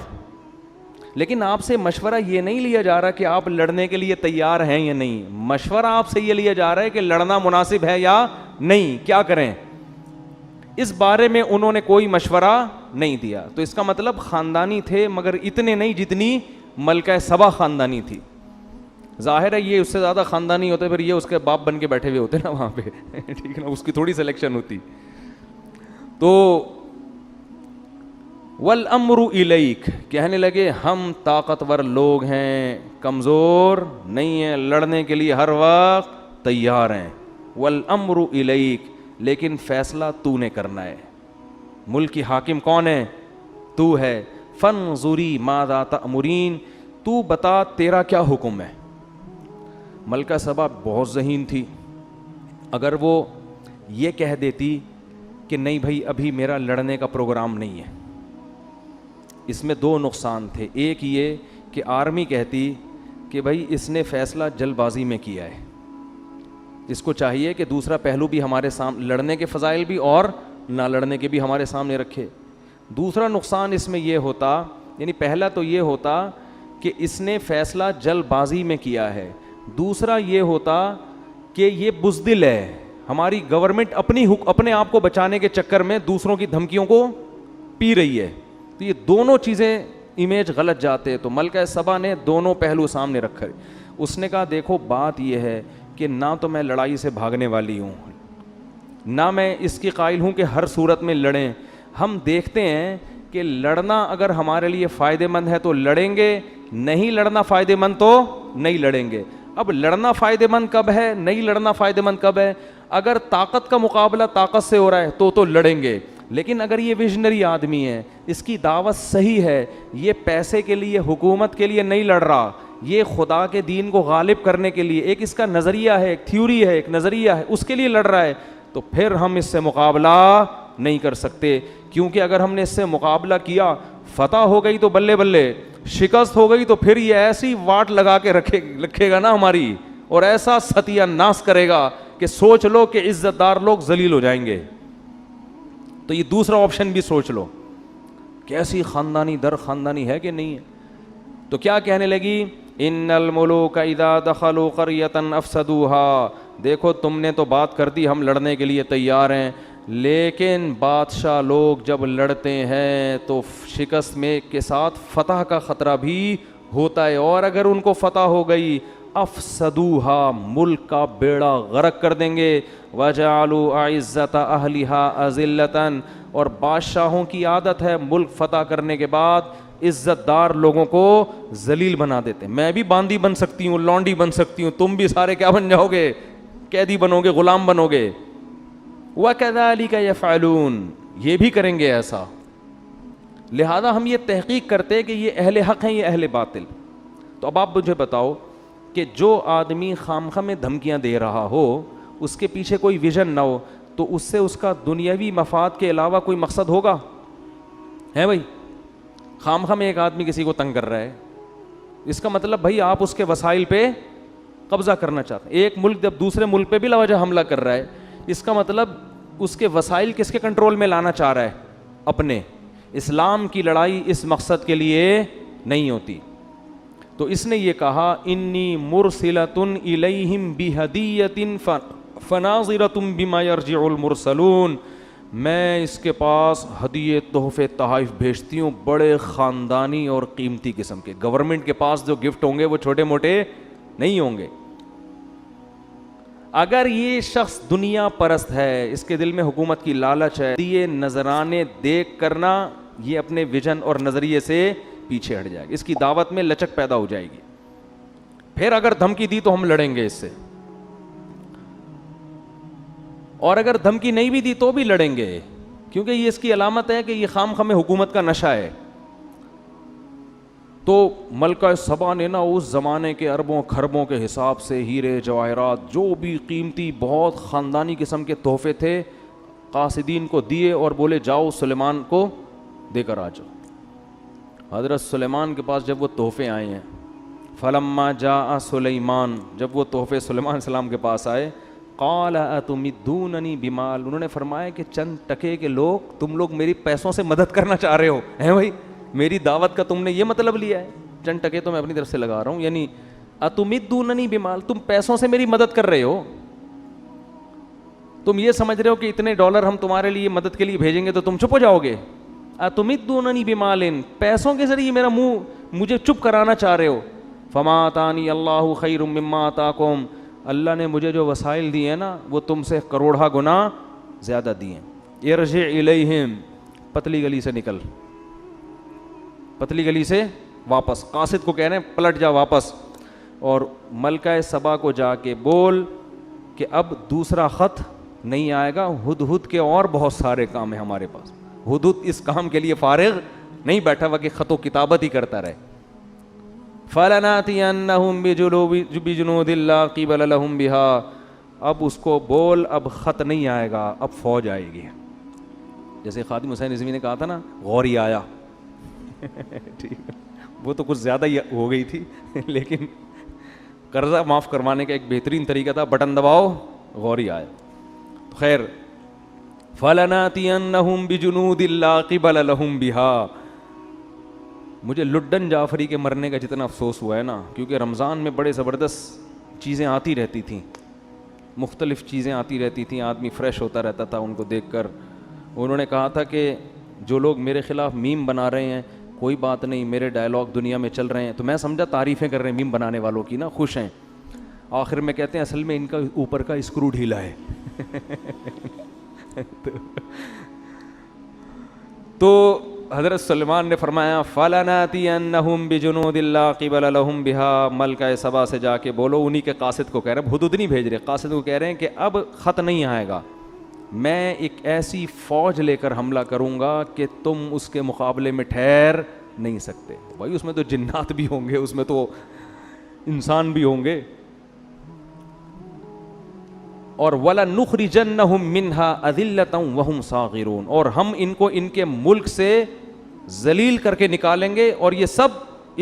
لیکن آپ سے مشورہ یہ نہیں لیا جا رہا کہ آپ لڑنے کے لیے تیار ہیں یا نہیں. مشورہ آپ سے یہ لیا جا رہا ہے کہ لڑنا مناسب ہے یا نہیں, کیا کریں. اس بارے میں انہوں نے کوئی مشورہ نہیں دیا. تو اس کا مطلب خاندانی تھے, مگر اتنے نہیں جتنی ملکہ سبا خاندانی تھی. ظاہر ہے یہ اس سے زیادہ خاندانی ہوتے پھر یہ اس کے باپ بن کے بیٹھے ہوئے ہوتے نا وہاں پہ, ٹھیک ہے نا, اس کی تھوڑی سلیکشن ہوتی. تو والامر الیک, کہنے لگے ہم طاقتور لوگ ہیں, کمزور نہیں ہیں, لڑنے کے لیے ہر وقت تیار ہیں. والامر الیک, لیکن فیصلہ تو نے کرنا ہے. ملک کی حاکم کون ہے؟ تو ہے. فانظری ماذا تأمرین, تو بتا تیرا کیا حکم ہے. ملکہ سبا بہت ذہین تھی. اگر وہ یہ کہہ دیتی کہ نہیں بھائی ابھی میرا لڑنے کا پروگرام نہیں ہے, اس میں دو نقصان تھے. ایک یہ کہ آرمی کہتی کہ بھائی اس نے فیصلہ جلد بازی میں کیا ہے, اس کو چاہیے کہ دوسرا پہلو بھی ہمارے سامنے, لڑنے کے فضائل بھی اور نہ لڑنے کے بھی ہمارے سامنے رکھے. دوسرا نقصان اس میں یہ ہوتا, یعنی پہلا تو یہ ہوتا کہ اس نے فیصلہ جلد بازی میں کیا ہے, دوسرا یہ ہوتا کہ یہ بزدل ہے, ہماری گورنمنٹ اپنے آپ کو بچانے کے چکر میں دوسروں کی دھمکیوں کو پی رہی ہے. تو یہ دونوں چیزیں امیج غلط جاتے. تو ملکہ سبا نے دونوں پہلو سامنے رکھے. اس نے کہا دیکھو بات یہ ہے کہ نہ تو میں لڑائی سے بھاگنے والی ہوں, نہ میں اس کی قائل ہوں کہ ہر صورت میں لڑیں. ہم دیکھتے ہیں کہ لڑنا اگر ہمارے لیے فائدہ مند ہے تو لڑیں گے, نہیں لڑنا فائدہ مند تو نہیں لڑیں گے. اب لڑنا فائدہ مند کب ہے, نہیں لڑنا فائدہ مند کب ہے؟ اگر طاقت کا مقابلہ طاقت سے ہو رہا ہے تو لڑیں گے. لیکن اگر یہ ویژنری آدمی ہے, اس کی دعوت صحیح ہے, یہ پیسے کے لیے حکومت کے لیے نہیں لڑ رہا, یہ خدا کے دین کو غالب کرنے کے لیے ایک اس کا نظریہ ہے, ایک تھیوری ہے, ایک نظریہ ہے, اس کے لیے لڑ رہا ہے, تو پھر ہم اس سے مقابلہ نہیں کر سکتے. کیونکہ اگر ہم نے اس سے مقابلہ کیا, فتح ہو گئی تو بلے بلے, شکست ہو گئی تو پھر یہ ایسی واٹ لگا کے رکھے گا نا ہماری, اور ایسا ستیہ ناس کرے گا کہ سوچ لو کہ عزت دار لوگ ذلیل ہو جائیں گے. تو یہ دوسرا آپشن بھی سوچ لو, کیسی خاندانی در خاندانی ہے کہ نہیں ہے. تو کیا کہنے لگی, ان الملوک اذا دخلوا قریۃ افسدوها, دیکھو تم نے تو بات کر دی ہم لڑنے کے لیے تیار ہیں, لیکن بادشاہ لوگ جب لڑتے ہیں تو شکست میں کے ساتھ فتح کا خطرہ بھی ہوتا ہے, اور اگر ان کو فتح ہو گئی افسدوها, ملک کا بیڑا غرق کر دیں گے. وجعلوا اعزت اہلها اذلۃ, اور بادشاہوں کی عادت ہے ملک فتح کرنے کے بعد عزت دار لوگوں کو ذلیل بنا دیتے. میں بھی باندی بن سکتی ہوں, لونڈی بن سکتی ہوں, تم بھی سارے کیا بن جاؤ گے, قیدی بنو گے, غلام بنو گے. وَكَذَلِكَ يَفْعَلُونَ, یہ بھی کریں گے ایسا. لہذا ہم یہ تحقیق کرتے کہ یہ اہل حق ہیں, یہ اہل باطل. تو اب آپ مجھے بتاؤ کہ جو آدمی خامخواہ میں دھمکیاں دے رہا ہو, اس کے پیچھے کوئی ویژن نہ ہو, تو اس سے اس کا دنیاوی مفاد کے علاوہ کوئی مقصد ہوگا؟ ہے بھائی, خامخواہ میں ایک آدمی کسی کو تنگ کر رہا ہے, اس کا مطلب بھائی آپ اس کے وسائل پہ قبضہ کرنا چاہتے ہیں. ایک ملک جب دوسرے ملک پہ بلا وجہ حملہ کر رہا ہے, اس کا مطلب اس کے وسائل کس کے کنٹرول میں لانا چاہ رہا ہے؟ اپنے. اسلام کی لڑائی اس مقصد کے لیے نہیں ہوتی. تو اس نے یہ کہا انی مرسلۃ الیہم بہدیۃ فناظرۃ بما یرجع المرسلون, میں اس کے پاس ہدیے تحفے تحائف بھیجتی ہوں بڑے خاندانی اور قیمتی قسم کے. گورنمنٹ کے پاس جو گفٹ ہوں گے وہ چھوٹے موٹے نہیں ہوں گے. اگر یہ شخص دنیا پرست ہے, اس کے دل میں حکومت کی لالچ ہے, یہ نذرانے دیکھ کرنا یہ اپنے ویژن اور نظریے سے پیچھے ہٹ جائے گا, اس کی دعوت میں لچک پیدا ہو جائے گی. پھر اگر دھمکی دی تو ہم لڑیں گے اس سے, اور اگر دھمکی نہیں بھی دی تو بھی لڑیں گے, کیونکہ یہ اس کی علامت ہے کہ یہ خام خام حکومت کا نشہ ہے. تو ملکہ سبا نے نا اس زمانے کے اربوں کھربوں کے حساب سے ہیرے جواہرات جو بھی قیمتی بہت خاندانی قسم کے تحفے تھے قاصدین کو دیے, اور بولے جاؤ سلیمان کو دے کر آ جاؤ. حضرت سلیمان کے پاس جب وہ تحفے آئے ہیں, فلما جاء سلیمان, جب وہ تحفے سلیمان علیہ السلام کے پاس آئے, قال اتمدوننی بمال, انہوں نے فرمایا کہ چند ٹکے کے لوگ, تم لوگ میری پیسوں سے مدد کرنا چاہ رہے ہو ہیں بھائی, میری دعوت کا تم نے یہ مطلب لیا ہے, چند ٹکے تو میں اپنی طرف سے لگا رہا ہوں, یعنی اتمدوننی بمال, تم پیسوں سے میری مدد کر رہے ہو, تم یہ سمجھ رہے ہو کہ اتنے ڈالر ہم تمہارے لیے مدد کے لیے بھیجیں گے تو تم چپ ہو جاؤ گے. اتمدوننی بمال, پیسوں کے ذریعے میرا منہ مجھے چپ کرانا چاہ رہے ہو. فما آتانی اللہ خیر مما آتاکم, اللہ نے مجھے جو وسائل دیے ہیں نا وہ تم سے کروڑہ گنا زیادہ دیے ہیں. ارجع الیہم, پتلی گلی سے نکل, پتلی گلی سے واپس. قاصد کو کہہ رہے ہیں پلٹ جا واپس, اور ملکہ سبا کو جا کے بول کہ اب دوسرا خط نہیں آئے گا, ہدہد کے اور بہت سارے کام ہیں ہمارے پاس. ہدہد اس کام کے لیے فارغ نہیں بیٹھا ہوا کہ خط و کتابت ہی کرتا رہے. فَلَنَأْتِيَنَّهُمْ بِجُنُودٍ لَّا قِبَلَ لَهُمْ بِهَا, اب اس کو بول اب خط نہیں آئے گا, اب فوج آئے گی. جیسے خادم حسین رضوی نے کہا تھا نا غوری آیا, ٹھیک, وہ تو کچھ زیادہ ہی ہو گئی تھی, لیکن قرضہ معاف کروانے کا ایک بہترین طریقہ تھا, بٹن دباؤ غوری آیا. خیر, فَلَنَأْتِيَنَّهُمْ بِجُنُودٍ لَّا قِبَلَ لَهُمْ بِهَا. مجھے لڈن جعفری کے مرنے کا جتنا افسوس ہوا ہے نا, کیونکہ رمضان میں بڑے زبردست چیزیں آتی رہتی تھیں, مختلف چیزیں آتی رہتی تھیں, آدمی فریش ہوتا رہتا تھا ان کو دیکھ کر. انہوں نے کہا تھا کہ جو لوگ میرے خلاف میم بنا رہے ہیں کوئی بات نہیں, میرے ڈائلاگ دنیا میں چل رہے ہیں, تو میں سمجھا تعریفیں کر رہے ہیں میم بنانے والوں کی نا, خوش ہیں. آخر میں کہتے ہیں اصل میں ان کا اوپر کا اسکرو ڈھیلا ہے. تو حضرت سلیمان نے فرمایا فَلَنَأْتِيَنَّهُمْ بِجُنُودٍ لَّا قِبَلَ لَهُمْ بِهَا, ملکہ سبا سے جا کے بولو, انہی کے قاصد کو کہہ رہے ہیں, ہدہد نہیں بھیج رہے, قاصد کو کہہ رہے ہیں کہ اب خط نہیں آئے گا, میں ایک ایسی فوج لے کر حملہ کروں گا کہ تم اس کے مقابلے میں ٹھہر نہیں سکتے. بھائی اس میں تو جنات بھی ہوں گے, اس میں تو انسان بھی ہوں گے. اور وَلَنُخْرِجَنَّهُم مِّنْهَا أَذِلَّةً وَهُمْ صَاغِرُونَ, اور ہم ان کو ان کے ملک سے ذلیل کر کے نکالیں گے, اور یہ سب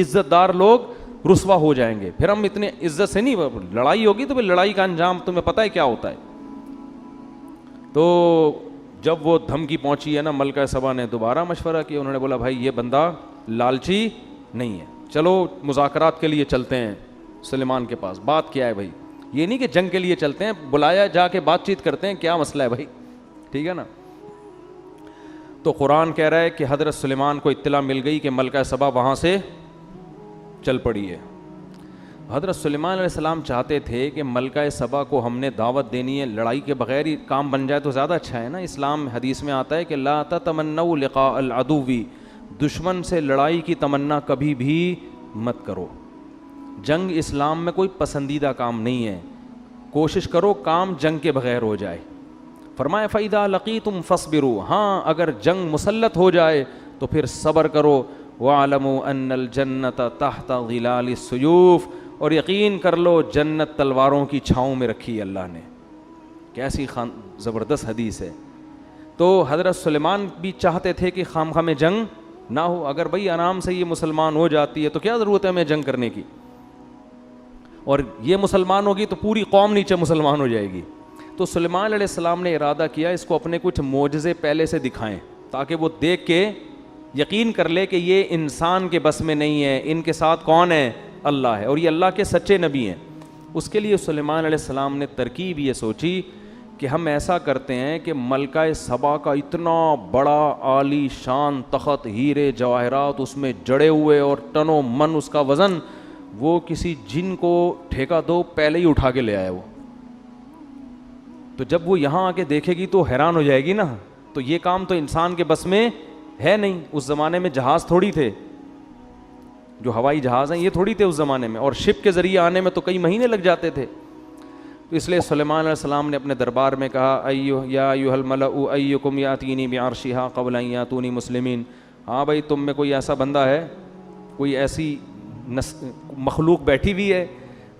عزت دار لوگ رسوا ہو جائیں گے. پھر ہم اتنے عزت سے نہیں, لڑائی ہوگی تو پھر لڑائی کا انجام تمہیں پتہ ہے کیا ہوتا ہے. تو جب وہ دھمکی پہنچی ہے نا, ملکہ سبا نے دوبارہ مشورہ کیا, انہوں نے بولا بھائی یہ بندہ لالچی نہیں ہے, چلو مذاکرات کے لیے چلتے ہیں سلیمان کے پاس. بات کیا ہے بھائی, یہ نہیں کہ جنگ کے لیے چلتے ہیں, بلایا جا کے بات چیت کرتے ہیں, کیا مسئلہ ہے بھائی, ٹھیک ہے نا. تو قرآن کہہ رہا ہے کہ حضرت سلیمان کو اطلاع مل گئی کہ ملکہ سبا وہاں سے چل پڑی ہے. حضرت سلیمان علیہ السلام چاہتے تھے کہ ملکہ سبا کو ہم نے دعوت دینی ہے, لڑائی کے بغیر ہی کام بن جائے تو زیادہ اچھا ہے نا. اسلام حدیث میں آتا ہے کہ لا تتمنوا لقاء العدو, دشمن سے لڑائی کی تمنا کبھی بھی مت کرو. جنگ اسلام میں کوئی پسندیدہ کام نہیں ہے, کوشش کرو کام جنگ کے بغیر ہو جائے. فرمایا فَإِذَا لَقِيتُمْ فَاصْبِرُوا, ہاں اگر جنگ مسلط ہو جائے تو پھر صبر کرو. وَاعْلَمُوا أَنَّ الْجَنَّةَ تَحْتَ ظِلَالِ السُّيُوفِ, اور یقین کر لو جنت تلواروں کی چھاؤں میں رکھی ہے اللہ نے. کیسی زبردست حدیث ہے. تو حضرت سلیمان بھی چاہتے تھے کہ خام خواہ میں جنگ نہ ہو. اگر بھائی آرام سے یہ مسلمان ہو جاتی ہے تو کیا ضرورت ہے ہمیں جنگ کرنے کی, اور یہ مسلمان ہوگی تو پوری قوم نیچے مسلمان ہو جائے گی. تو سلیمان علیہ السلام نے ارادہ کیا اس کو اپنے کچھ معجزے پہلے سے دکھائیں تاکہ وہ دیکھ کے یقین کر لے کہ یہ انسان کے بس میں نہیں ہے, ان کے ساتھ کون ہے, اللہ ہے, اور یہ اللہ کے سچے نبی ہیں. اس کے لیے سلیمان علیہ السلام نے ترکیب یہ سوچی کہ ہم ایسا کرتے ہیں کہ ملکہ سبا کا اتنا بڑا عالی شان تخت, ہیرے جواہرات اس میں جڑے ہوئے اور ٹنوں من اس کا وزن, وہ کسی جن کو ٹھیکہ دو پہلے ہی اٹھا کے لے آئے وہ. تو جب وہ یہاں آ کے دیکھے گی تو حیران ہو جائے گی نا. تو یہ کام تو انسان کے بس میں ہے نہیں. اس زمانے میں جہاز تھوڑی تھے, جو ہوائی جہاز ہیں یہ تھوڑی تھے اس زمانے میں, اور شپ کے ذریعے آنے میں تو کئی مہینے لگ جاتے تھے. تو اس لیے سلیمان علیہ السلام نے اپنے دربار میں کہا یا ایھا الملأ ایکم یاتینی بعرشھا قبل ان یاتونی مسلمین. ہاں بھائی تم میں کوئی ایسا بندہ ہے, کوئی ایسی مخلوق بیٹھی ہوئی ہے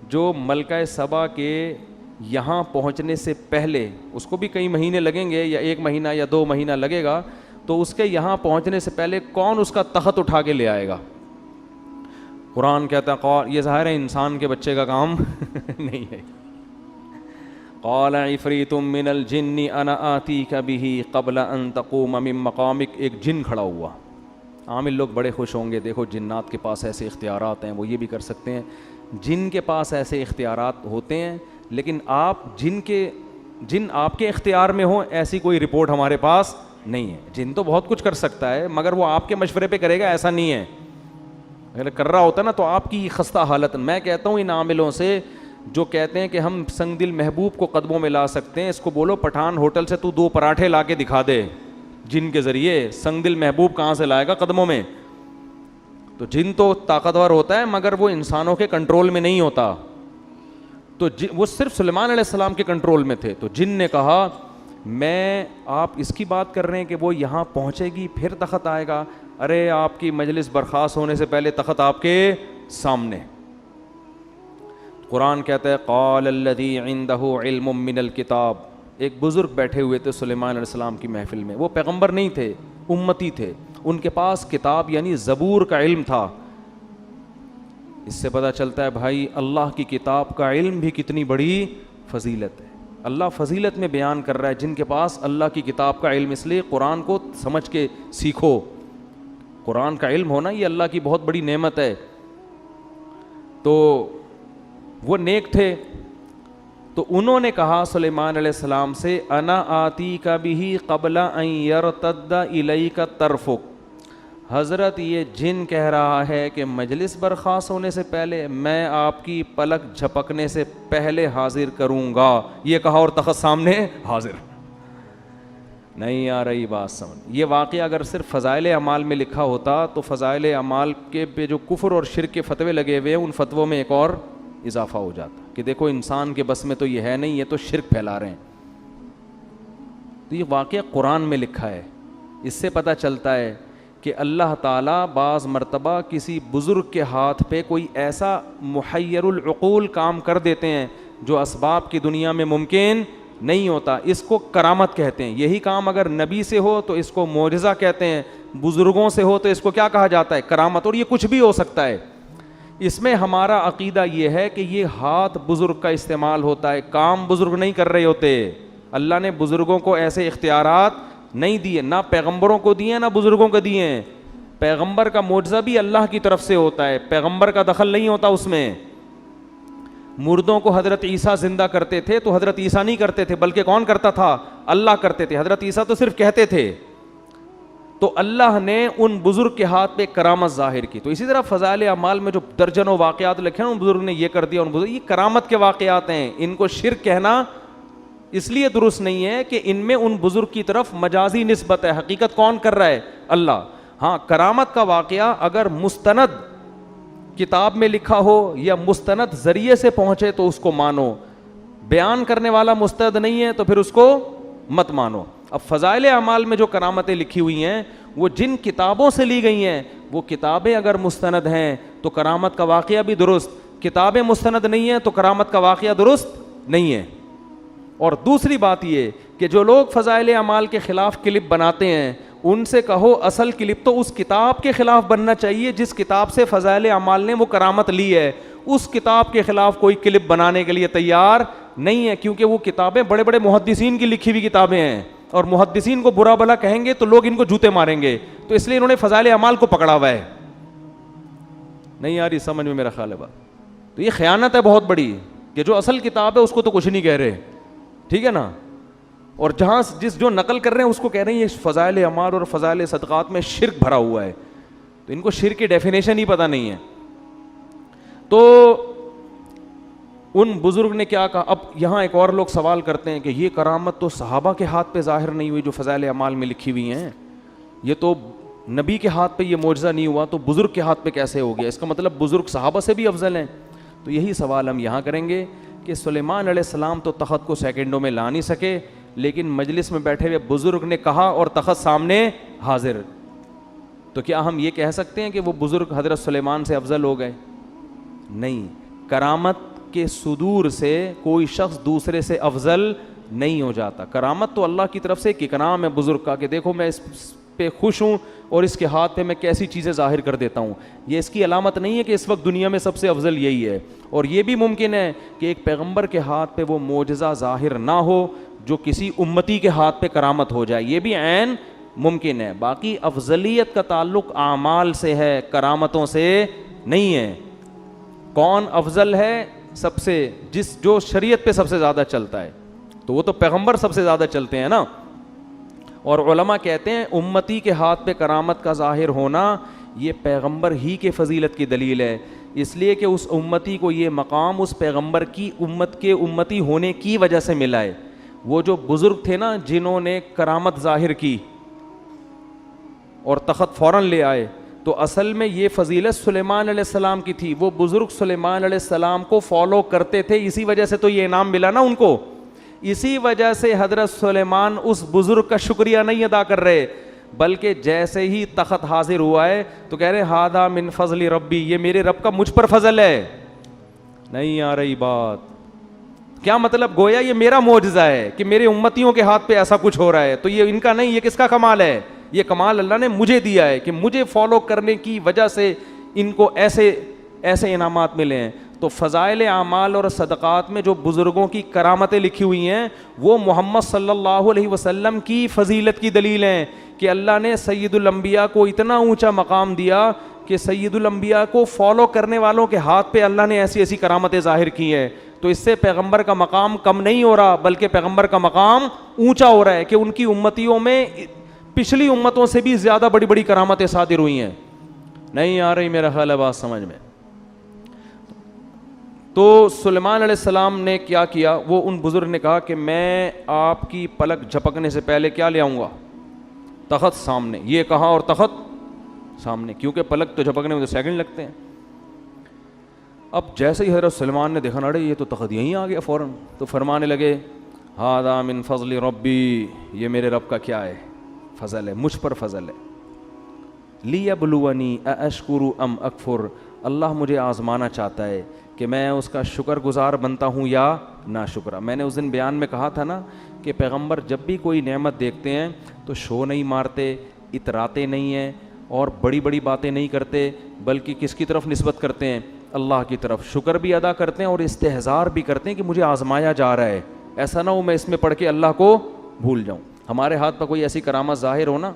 جو ملکہ سبا کے یہاں پہنچنے سے پہلے, اس کو بھی کئی مہینے لگیں گے یا 1 مہینہ یا 2 مہینہ لگے گا, تو اس کے یہاں پہنچنے سے پہلے کون اس کا تخت اٹھا کے لے آئے گا. قرآن کہتا ہے یہ ظاہر ہے انسان کے بچے کا کام نہیں ہے. قال عفریت من الجن انا آتیک بہ قبل ان تقوم من مقامک. ایک جن کھڑا ہوا. عامل لوگ بڑے خوش ہوں گے, دیکھو جنات کے پاس ایسے اختیارات ہیں, وہ یہ بھی کر سکتے ہیں. جن کے پاس ایسے اختیارات ہوتے ہیں, لیکن جن آپ کے اختیار میں ہوں ایسی کوئی رپورٹ ہمارے پاس نہیں ہے. جن تو بہت کچھ کر سکتا ہے مگر وہ آپ کے مشورے پہ کرے گا ایسا نہیں ہے. اگر کر رہا ہوتا نا تو آپ کی خستہ حالت. میں کہتا ہوں ان عاملوں سے جو کہتے ہیں کہ ہم سنگ دل محبوب کو قدموں میں لا سکتے ہیں, اس کو بولو پٹھان ہوٹل سے تو 2 پراٹھے لا کے دکھا دے جن کے ذریعے. سنگ دل محبوب کہاں سے لائے گا قدموں میں؟ تو جن تو طاقتور ہوتا ہے مگر وہ انسانوں کے کنٹرول میں نہیں ہوتا. تو وہ صرف سلیمان علیہ السلام کے کنٹرول میں تھے. تو جن نے کہا میں, آپ اس کی بات کر رہے ہیں کہ وہ یہاں پہنچے گی پھر تخت آئے گا؟ ارے آپ کی مجلس برخاست ہونے سے پہلے تخت آپ کے سامنے. قرآن کہتا ہے قال الذی عندہ علم من الکتاب. ایک بزرگ بیٹھے ہوئے تھے سلیمان علیہ السلام کی محفل میں. وہ پیغمبر نہیں تھے, امتی تھے. ان کے پاس کتاب یعنی زبور کا علم تھا. اس سے پتہ چلتا ہے بھائی اللہ کی کتاب کا علم بھی کتنی بڑی فضیلت ہے. اللہ فضیلت میں بیان کر رہا ہے جن کے پاس اللہ کی کتاب کا علم. اس لیے قرآن کو سمجھ کے سیکھو. قرآن کا علم ہونا یہ اللہ کی بہت بڑی نعمت ہے. تو وہ نیک تھے. تو انہوں نے کہا سلیمان علیہ السلام سے انا آتیک بہ قبل ان یرتد الیک طرفک. حضرت یہ جن کہہ رہا ہے کہ مجلس برخاست ہونے سے پہلے میں آپ کی پلک جھپکنے سے پہلے حاضر کروں گا. یہ کہا اور تخت سامنے حاضر. نہیں آ رہی بات سمجھ. یہ واقعہ اگر صرف فضائل اعمال میں لکھا ہوتا تو فضائل اعمال کے پہ جو کفر اور شرک کے فتوے لگے ہوئے ہیں ان فتووں میں ایک اور اضافہ ہو جاتا کہ دیکھو انسان کے بس میں تو یہ ہے نہیں, یہ تو شرک پھیلا رہے ہیں. تو یہ واقعہ قرآن میں لکھا ہے. اس سے پتہ چلتا ہے کہ اللہ تعالیٰ بعض مرتبہ کسی بزرگ کے ہاتھ پہ کوئی ایسا محیر العقول کام کر دیتے ہیں جو اسباب کی دنیا میں ممکن نہیں ہوتا. اس کو کرامت کہتے ہیں. یہی کام اگر نبی سے ہو تو اس کو معجزہ کہتے ہیں, بزرگوں سے ہو تو اس کو کیا کہا جاتا ہے؟ کرامت. اور یہ کچھ بھی ہو سکتا ہے. اس میں ہمارا عقیدہ یہ ہے کہ یہ ہاتھ بزرگ کا استعمال ہوتا ہے, کام بزرگ نہیں کر رہے ہوتے. اللہ نے بزرگوں کو ایسے اختیارات نہیں دیے, نہ پیغمبروں کو دیے نہ بزرگوں کو دیے ہیں. پیغمبر کا معجزہ بھی اللہ کی طرف سے ہوتا ہے, پیغمبر کا دخل نہیں ہوتا اس میں. مردوں کو حضرت عیسیٰ زندہ کرتے تھے تو حضرت عیسیٰ نہیں کرتے تھے, بلکہ کون کرتا تھا؟ اللہ کرتے تھے. حضرت عیسیٰ تو صرف کہتے تھے. تو اللہ نے ان بزرگ کے ہاتھ پہ کرامت ظاہر کی. تو اسی طرح فضائل اعمال میں جو درجنوں واقعات لکھے ہیں ان بزرگ نے یہ کر دیا, ان بزرگ, یہ کرامت کے واقعات ہیں. ان کو شرک کہنا اس لیے درست نہیں ہے کہ ان میں ان بزرگ کی طرف مجازی نسبت ہے, حقیقت کون کر رہا ہے؟ اللہ. ہاں کرامت کا واقعہ اگر مستند کتاب میں لکھا ہو یا مستند ذریعے سے پہنچے تو اس کو مانو, بیان کرنے والا مستند نہیں ہے تو پھر اس کو مت مانو. اب فضائل اعمال میں جو کرامتیں لکھی ہوئی ہیں وہ جن کتابوں سے لی گئی ہیں, وہ کتابیں اگر مستند ہیں تو کرامت کا واقعہ بھی درست, کتابیں مستند نہیں ہیں تو کرامت کا واقعہ درست نہیں ہے. اور دوسری بات یہ کہ جو لوگ فضائل اعمال کے خلاف کلپ بناتے ہیں ان سے کہو اصل کلپ تو اس کتاب کے خلاف بننا چاہیے جس کتاب سے فضائل اعمال نے وہ کرامت لی ہے. اس کتاب کے خلاف کوئی کلپ بنانے کے لیے تیار نہیں ہے, کیونکہ وہ کتابیں بڑے بڑے محدثین کی لکھی ہوئی کتابیں ہیں, اور محدثین کو برا بھلا کہیں گے تو لوگ ان کو جوتے ماریں گے, تو اس لیے انہوں نے فضائل اعمال کو پکڑا ہوا ہے. نہیں آ رہی سمجھ میں میرا خیال ہے بات؟ تو یہ خیانت ہے بہت بڑی کہ جو اصل کتاب ہے اس کو تو کچھ نہیں کہہ رہے, ٹھیک ہے نا, اور جہاں جو نقل کر رہے ہیں اس کو کہہ رہے ہیں یہ فضائل اعمال اور فضائل صدقات میں شرک بھرا ہوا ہے. تو ان کو شرک کی ڈیفینیشن ہی پتہ نہیں ہے. تو ان بزرگ نے کیا کہا. اب یہاں ایک اور لوگ سوال کرتے ہیں کہ یہ کرامت تو صحابہ کے ہاتھ پہ ظاہر نہیں ہوئی جو فضائل اعمال میں لکھی ہوئی ہیں, یہ تو نبی کے ہاتھ پہ یہ معجزہ نہیں ہوا, تو بزرگ کے ہاتھ پہ کیسے ہو گیا؟ اس کا مطلب بزرگ صحابہ سے بھی افضل ہیں. تو یہی سوال ہم یہاں کریں گے کہ سلیمان علیہ السلام تو تخت کو سیکنڈوں میں لا نہیں سکے, لیکن مجلس میں بیٹھے ہوئے بزرگ نے کہا اور تخت سامنے حاضر, تو کیا ہم یہ کہہ سکتے ہیں کہ وہ بزرگ حضرت سلیمان سے افضل ہو گئے؟ نہیں. کرامت کے صدور سے کوئی شخص دوسرے سے افضل نہیں ہو جاتا. کرامت تو اللہ کی طرف سے ایک اکرام ہے بزرگ کا کہ دیکھو میں اس پہ خوش ہوں اور اس کے ہاتھ پہ میں کیسی چیزیں ظاہر کر دیتا ہوں. یہ اس کی علامت نہیں ہے کہ اس وقت دنیا میں سب سے افضل یہی ہے. اور یہ بھی ممکن ہے کہ ایک پیغمبر کے ہاتھ پہ وہ معجزہ ظاہر نہ ہو جو کسی امتی کے ہاتھ پہ کرامت ہو جائے, یہ بھی عین ممکن ہے. باقی افضلیت کا تعلق اعمال سے ہے, کرامتوں سے نہیں ہے. کون افضل ہے؟ سب سے جو شریعت پہ سب سے زیادہ چلتا ہے, تو وہ تو پیغمبر سب سے زیادہ چلتے ہیں نا. اور علماء کہتے ہیں امتی کے ہاتھ پہ کرامت کا ظاہر ہونا یہ پیغمبر ہی کے فضیلت کی دلیل ہے, اس لیے کہ اس امتی کو یہ مقام اس پیغمبر کی امت کے امتی ہونے کی وجہ سے ملا ہے. وہ جو بزرگ تھے نا جنہوں نے کرامت ظاہر کی اور تخت فوراً لے آئے, تو اصل میں یہ فضیلت سلیمان علیہ السلام کی تھی. وہ بزرگ سلیمان علیہ السلام کو فالو کرتے تھے, اسی وجہ سے تو یہ انعام ملا نا ان کو. اسی وجہ سے حضرت سلیمان اس بزرگ کا شکریہ نہیں ادا کر رہے, بلکہ جیسے ہی تخت حاضر ہوا ہے تو کہہ رہے ہادہ من فضل ربی, یہ میرے رب کا مجھ پر فضل ہے. نہیں آ رہی بات؟ کیا مطلب؟ گویا یہ میرا معجزہ ہے کہ میرے امتیوں کے ہاتھ پہ ایسا کچھ ہو رہا ہے, تو یہ ان کا نہیں, یہ کس کا کمال ہے؟ یہ کمال اللہ نے مجھے دیا ہے کہ مجھے فالو کرنے کی وجہ سے ان کو ایسے انعامات ملے ہیں. تو فضائل اعمال اور صدقات میں جو بزرگوں کی کرامتیں لکھی ہوئی ہیں وہ محمد صلی اللہ علیہ وسلم کی فضیلت کی دلیل ہیں کہ اللہ نے سید الانبیاء کو اتنا اونچا مقام دیا کہ سید الانبیاء کو فالو کرنے والوں کے ہاتھ پہ اللہ نے ایسی ایسی کرامتیں ظاہر کی ہیں. تو اس سے پیغمبر کا مقام کم نہیں ہو رہا, بلکہ پیغمبر کا مقام اونچا ہو رہا ہے کہ ان کی امتیوں میں پچھلی امتوں سے بھی زیادہ بڑی بڑی کرامتیں صادر ہوئی ہیں. نہیں آ رہی میرا خیال ہے بات سمجھ میں؟ تو سلیمان علیہ السلام نے کیا کیا؟ وہ ان بزرگ نے کہا کہ میں آپ کی پلک جھپکنے سے پہلے کیا لے آؤں گا؟ تخت سامنے. یہ کہا اور تخت سامنے, کیونکہ پلک تو جھپکنے میں تو سیکنڈ لگتے ہیں. اب جیسے ہی حضرت سلیمان نے دیکھا نہ یہ تو تخت یہیں آ گیا فوراً, تو فرمانے لگے ہذا من فضل ربی, یہ میرے رب کا کیا ہے؟ فضل ہے, مجھ پر فضل ہے. لیبلونی ااشکر ام اکفر, اللہ مجھے آزمانا چاہتا ہے کہ میں اس کا شکر گزار بنتا ہوں یا ناشکرا. میں نے اس دن بیان میں کہا تھا نا کہ پیغمبر جب بھی کوئی نعمت دیکھتے ہیں تو شو نہیں مارتے, اتراتے نہیں ہیں اور بڑی بڑی باتیں نہیں کرتے, بلکہ کس کی طرف نسبت کرتے ہیں؟ اللہ کی طرف. شکر بھی ادا کرتے ہیں اور استحضار بھی کرتے ہیں کہ مجھے آزمایا جا رہا ہے, ایسا نہ ہو میں اس میں پڑھ کے اللہ کو بھول جاؤں. ہمارے ہاتھ پر کوئی ایسی کرامت ظاہر ہو نا,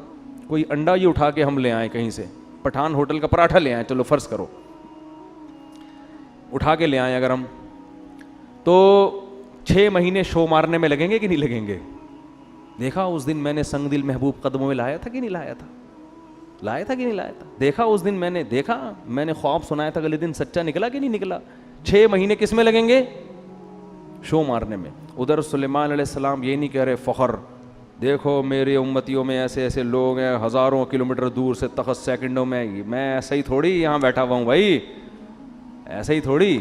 کوئی انڈا ہی اٹھا کے ہم لے آئیں کہیں سے, پٹھان ہوٹل کا پراٹھا لے آئیں, چلو فرض کرو اٹھا کے لے آئیں اگر ہم, تو 6 مہینے شو مارنے میں لگیں گے کہ نہیں لگیں گے؟ دیکھا اس دن میں نے سنگ دل محبوب قدموں میں لایا تھا کہ نہیں لایا تھا؟ لایا تھا کہ نہیں لایا تھا؟ دیکھا اس دن میں نے خواب سنایا تھا, اگلے دن سچا نکلا کہ نہیں نکلا؟ 6 مہینے کس میں لگیں گے؟ شو مارنے میں. ادھر سلیمان علیہ السلام یہ نہیں کہہ رہے فخر, دیکھو میری امتیوں میں ایسے ایسے لوگ ہیں ہزاروں کلومیٹر دور سے, تخت سیکنڈوں میں, میں ایسا ہی تھوڑی یہاں بیٹھا ہوا ہوں بھائی, ایسا ہی تھوڑی,